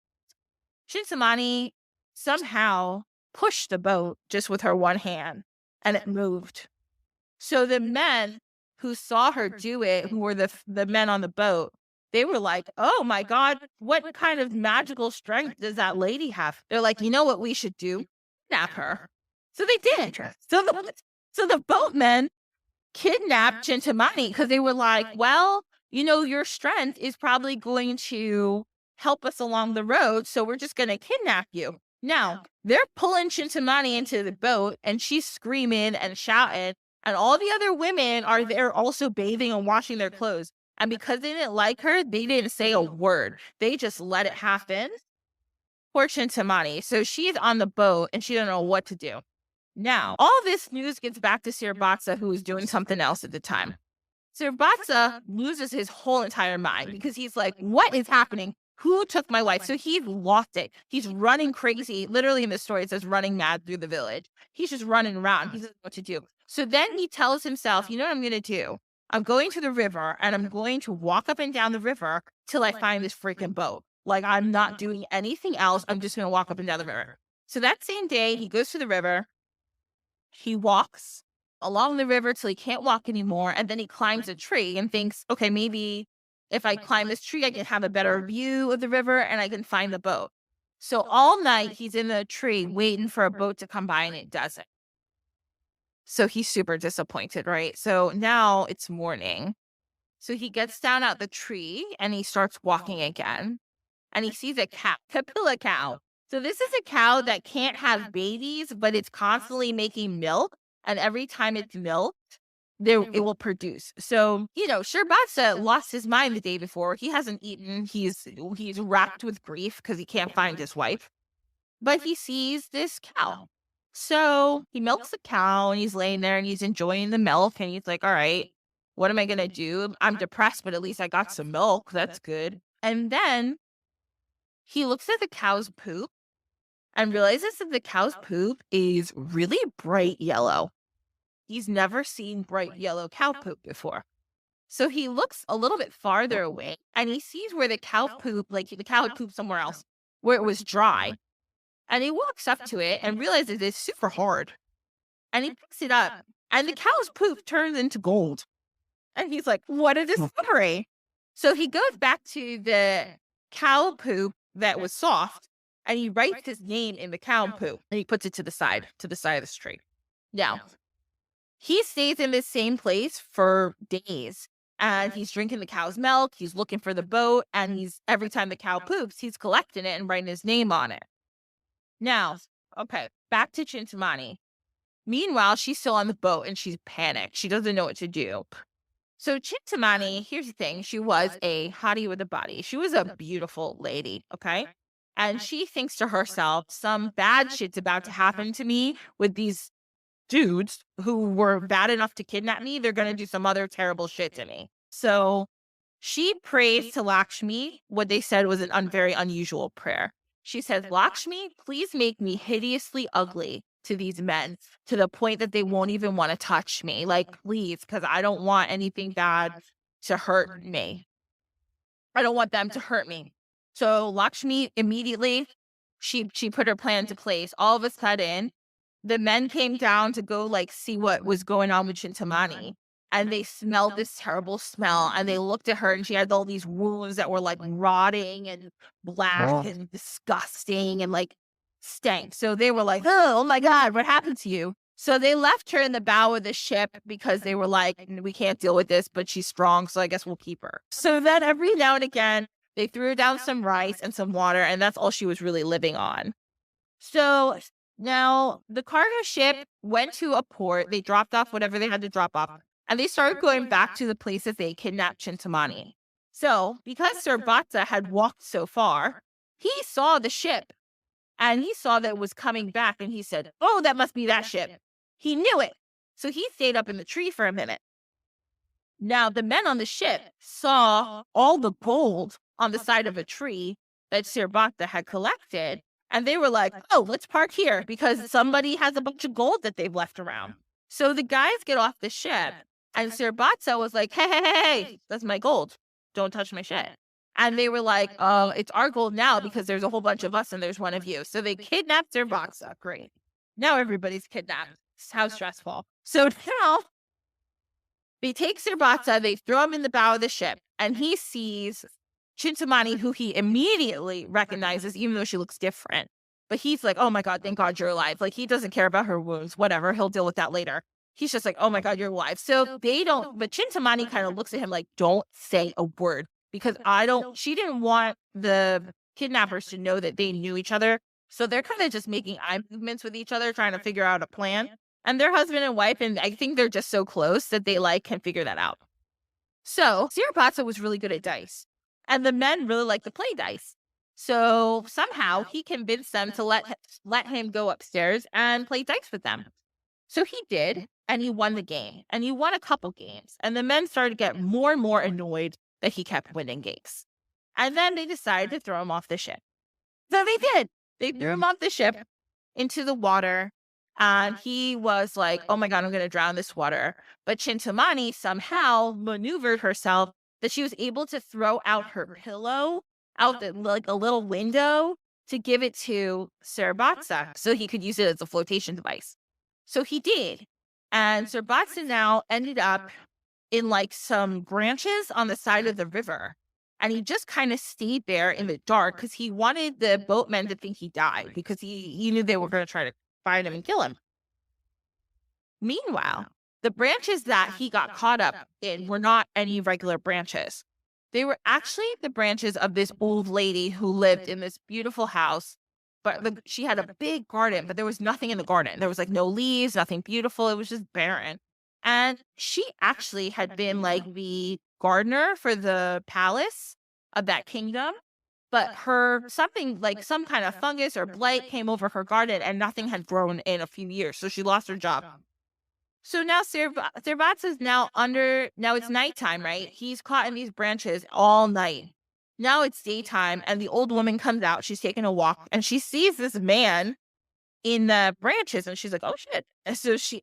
Chintamani somehow pushed the boat just with her one hand, and it moved. So the men who saw her do it, who were the men on the boat, they were like, oh my God, what kind of magical strength does that lady have? They're like, you know what we should do? Kidnap her. So they did. So the boatmen kidnapped Chintamani because they were like, well, you know, your strength is probably going to help us along the road, so we're just going to kidnap you. Now, they're pulling Chintamani into the boat, and she's screaming and shouting, and all the other women are there also bathing and washing their clothes. And because they didn't like her, they didn't say a word. They just let it happen. Poor Chintamani. So she's on the boat, and she doesn't know what to do. Now, all this news gets back to Sirbatsa, who was doing something else at the time. Sirbatsa loses his whole entire mind because he's like, what is happening? Who took my wife? So he's lost it. He's running crazy. Literally in the story, it says running mad through the village. He's just running around. He doesn't know what to do. So then he tells himself, you know what I'm going to do? I'm going to the river and I'm going to walk up and down the river till I find this freaking boat. Like, I'm not doing anything else. I'm just going to walk up and down the river. So that same day, he goes to the river. He walks along the river till he can't walk anymore. And then he climbs a tree and thinks, okay, maybe if I climb this tree, I can have a better view of the river and I can find the boat. So all night he's in the tree waiting for a boat to come by and it doesn't. So he's super disappointed, right? So now it's morning. So he gets down out the tree and he starts walking again. And he sees a cow, Kapila cow. So this is a cow that can't have babies, but it's constantly making milk. And every time it's milked, it will produce. So, you know, Sherbatsa lost his mind the day before. He hasn't eaten. He's racked with grief because he can't find his wife. But he sees this cow. So he milks the cow and he's laying there and he's enjoying the milk. And he's like, all right, what am I going to do? I'm depressed, but at least I got some milk. That's good. And then he looks at the cow's poop and realizes that the cow's poop is really bright yellow. He's never seen bright yellow cow poop before. So he looks a little bit farther away and he sees where the cow poop, like the cow had pooped somewhere else where it was dry. And he walks up to it and realizes it's super hard. And he picks it up and the cow's poop turns into gold. And he's like, what a discovery. So he goes back to the cow poop that was soft and he writes his name in the cow poop and he puts it to the side of the street. Now, he stays in this same place for days and he's drinking the cow's milk. He's looking for the boat and every time the cow poops, he's collecting it and writing his name on it. Now, okay, back to Chintamani. Meanwhile, she's still on the boat and she's panicked. She doesn't know what to do. So Chintamani, here's the thing. She was a hottie with a body. She was a beautiful lady, okay? And she thinks to herself, some bad shit's about to happen to me with these dudes who were bad enough to kidnap me. They're going to do some other terrible shit to me. So she prays to Lakshmi, what they said was an very unusual prayer. She says, Lakshmi, please make me hideously ugly to these men to the point that they won't even want to touch me. Like, please, because I don't want anything bad to hurt me. I don't want them to hurt me. So Lakshmi immediately, she put her plan into place. All of a sudden, the men came down to go see what was going on with Chintamani. And they smelled this terrible smell and they looked at her and she had all these wounds that were rotting and black and disgusting and stank. So they were like, oh my God, what happened to you? So they left her in the bow of the ship because they were like, we can't deal with this, but she's strong. So I guess we'll keep her. So then every now and again, they threw down some rice and some water and that's all she was really living on. So now the cargo ship went to a port. They dropped off whatever they had to drop off. And they started going back to the places they kidnapped Chintamani. So because Sir Batsa had walked so far, he saw the ship. And he saw that it was coming back and he said, oh, that must be that ship. He knew it. So he stayed up in the tree for a minute. Now, the men on the ship saw all the gold on the side of a tree that Sir Batsa had collected. And they were like, oh, let's park here because somebody has a bunch of gold that they've left around. So the guys get off the ship and Sir Batsa was like, hey, that's my gold. Don't touch my shit. And they were like, it's our gold now because there's a whole bunch of us and there's one of you. So they kidnapped Sir Batsa. Great. Now everybody's kidnapped. How stressful. So now they take Sir Batsa, they throw him in the bow of the ship, and he sees Chintamani, who he immediately recognizes, even though she looks different. But he's like, oh my God, thank God you're alive. He doesn't care about her wounds, whatever. He'll deal with that later. He's just like, oh my God, you're alive. So they don't, but Chintamani kind of looks at him like, don't say a word. Because she didn't want the kidnappers to know that they knew each other. So they're kind of just making eye movements with each other, trying to figure out a plan. And they're husband and wife, and I think they're just so close that they can figure that out. So Sir Batsa was really good at dice. And the men really like to play dice. So somehow he convinced them to let him go upstairs and play dice with them. So he did, and he won the game. And he won a couple games. And the men started to get more and more annoyed that he kept winning games. And then they decided to throw him off the ship. So they did. They threw him off the ship into the water. And he was like, oh my God, I'm going to drown this water. But Chintamani somehow maneuvered herself that she was able to throw out her pillow out a little window to give it to Sir Batsa so he could use it as a flotation device. So he did. And Sir Batsa now ended up in some branches on the side of the river. And he just kind of stayed there in the dark because he wanted the boatmen to think he died because he knew they were going to try to find him and kill him. Meanwhile, the branches that he got caught up in were not any regular branches. They were actually the branches of this old lady who lived in this beautiful house. But she had a big garden, but there was nothing in the garden. There was no leaves, nothing beautiful. It was just barren. And she actually had been the gardener for the palace of that kingdom. But some kind of fungus or blight came over her garden and nothing had grown in a few years. So she lost her job. So now Sir Batsa's now it's nighttime, right? He's caught in these branches all night. Now it's daytime and the old woman comes out. She's taking a walk and she sees this man in the branches. And she's like, oh shit.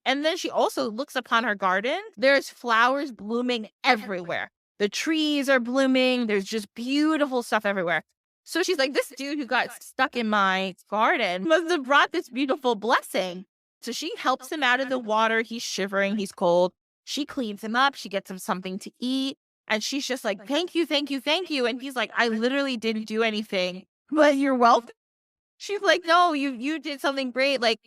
And then she also looks upon her garden. There's flowers blooming everywhere. The trees are blooming. There's just beautiful stuff everywhere. So she's like, this dude who got stuck in my garden must have brought this beautiful blessing. So she helps him out of the water. He's shivering. He's cold. She cleans him up. She gets him something to eat. And she's just like, thank you, thank you, thank you. And he's like, I literally didn't do anything, but you're welcome. She's like, no, you did something great. Like,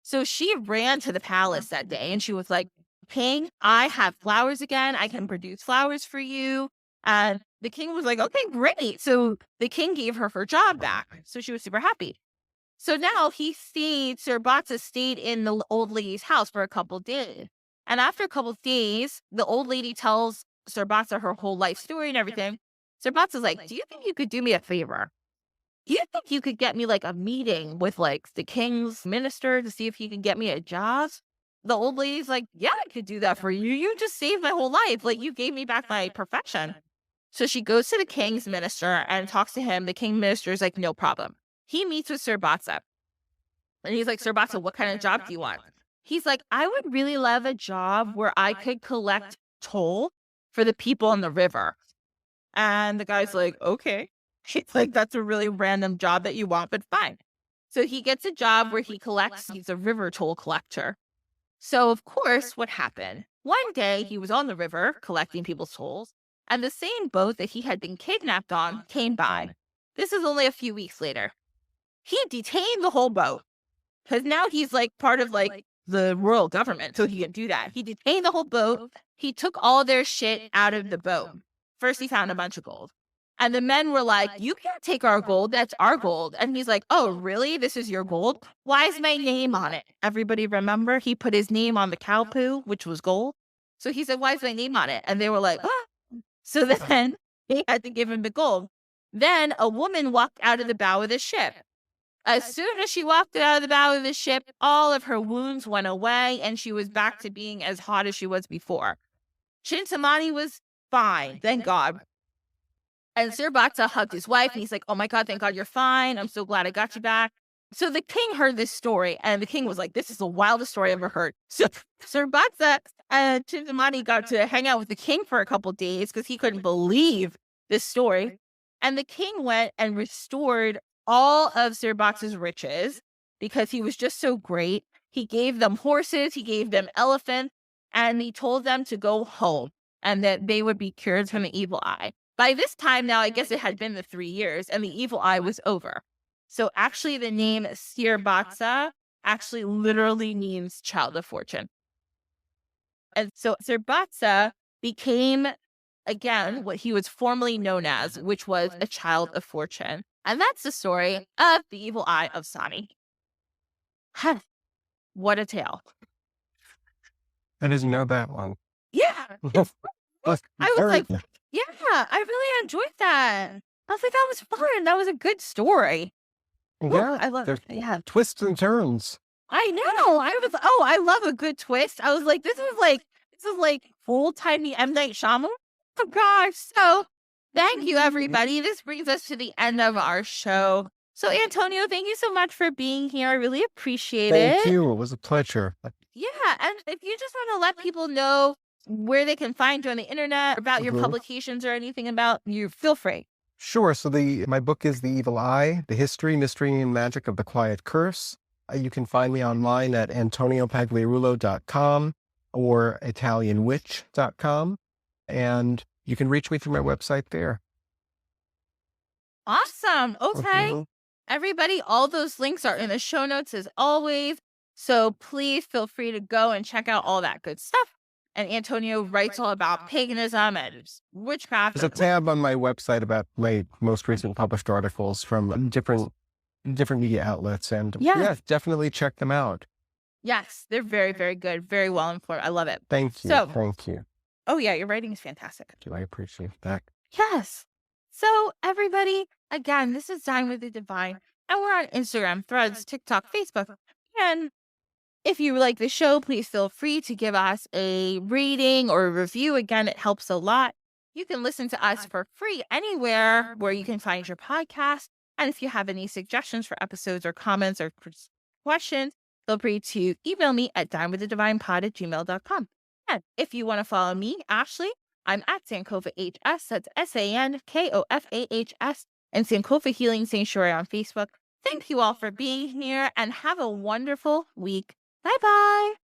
so she ran to the palace that day and she was like, King, I have flowers again. I can produce flowers for you. And the king was like, okay, great. So the king gave her job back. So she was super happy. So now Sir Batsa stayed in the old lady's house for a couple days. And after a couple of days, the old lady tells Sir Batsa her whole life story and everything. Sir Batsa's like, do you think you could do me a favor? Do you think you could get me like a meeting with like the king's minister to see if he can get me a job? The old lady's like, yeah, I could do that for you. You just saved my whole life. Like, you gave me back my profession. So she goes to the king's minister and talks to him. The king minister is like, no problem. He meets with Sir Batsa. And he's like, Sir Batsa, what kind of job do you want? He's like, I would really love a job where I could collect toll for the people on the river. And the guy's like, okay. He's like, that's a really random job that you want, but fine. So he gets a job where he's a river toll collector. So, of course, what happened? One day, he was on the river collecting people's tolls, and the same boat that he had been kidnapped on came by. This is only a few weeks later. He detained the whole boat, because now he's like part of like the royal government, so he can do that. He detained the whole boat. He took all their shit out of the boat. First, he found a bunch of gold. And the men were like, you can't take our gold. That's our gold. And he's like, oh, really? This is your gold? Why is my name on it? Everybody remember? He put his name on the cow poo, which was gold. So he said, why is my name on it? And they were like, ah. So then they had to give him the gold. Then a woman walked out of the bow of the ship. As soon as she walked out of the bow of the ship, all of her wounds went away and she was back to being as hot as she was before. Chintamani was fine, thank God. And Sir Batsa hugged his wife, and he's like, oh my God, thank God you're fine. I'm so glad I got you back. So the king heard this story, and the king was like, this is the wildest story I ever heard. So Sir Batsa and Chintamani got to hang out with the king for a couple days because he couldn't believe this story. And the king went and restored all of Sir Batsa's riches because he was just so great. He gave them horses, he gave them elephants, and he told them to go home and that they would be cured from the evil eye. By this time now, I guess it had been the 3 years and the evil eye was over. So actually the name Sir Batsa actually literally means child of fortune. And so Sir Batsa became, again, what he was formerly known as, which was a child of fortune. And that's the story of the Evil Eye of Sani. What a tale. I didn't know that one. Yeah. I was like, yeah, I really enjoyed that. I was like, that was fun. That was a good story. Yeah, I love there's it. Yeah. twists and turns. I know. I love a good twist. I was like, this is like full-timey M. Night Shyamalan. Oh gosh. So thank you, everybody. This brings us to the end of our show. So Antonio, thank you so much for being here. I really appreciate it. Thank you. It was a pleasure. Yeah. And if you just want to let people know where they can find you on the internet, about your publications or anything about you, feel free. Sure. So my book is The Evil Eye, The History, Mystery, and Magic of the Quiet Curse. You can find me online at antoniopagliarulo.com or italianwitch.com. And you can reach me through my website there. Awesome. Okay. Everybody, all those links are in the show notes as always. So please feel free to go and check out all that good stuff. And Antonio writes all about paganism and witchcraft. There's a tab on my website about my most recent published articles from different media outlets. And yeah, definitely check them out. Yes, they're very, very good. Very well informed. I love it. Thank you. Thank you. Oh, yeah, your writing is fantastic. I appreciate that. Yes. So everybody, again, this is Dine with the Divine. And we're on Instagram, Threads, TikTok, Facebook. And if you like the show, please feel free to give us a rating or a review. Again, it helps a lot. You can listen to us for free anywhere where you can find your podcast. And if you have any suggestions for episodes or comments or questions, feel free to email me at dinewiththedivinepod@gmail.com. And if you want to follow me, Ashley, I'm at SankofahS. That's SANKOFAHS. And Sankofa Healing Sanctuary on Facebook. Thank you all for being here and have a wonderful week. Bye bye.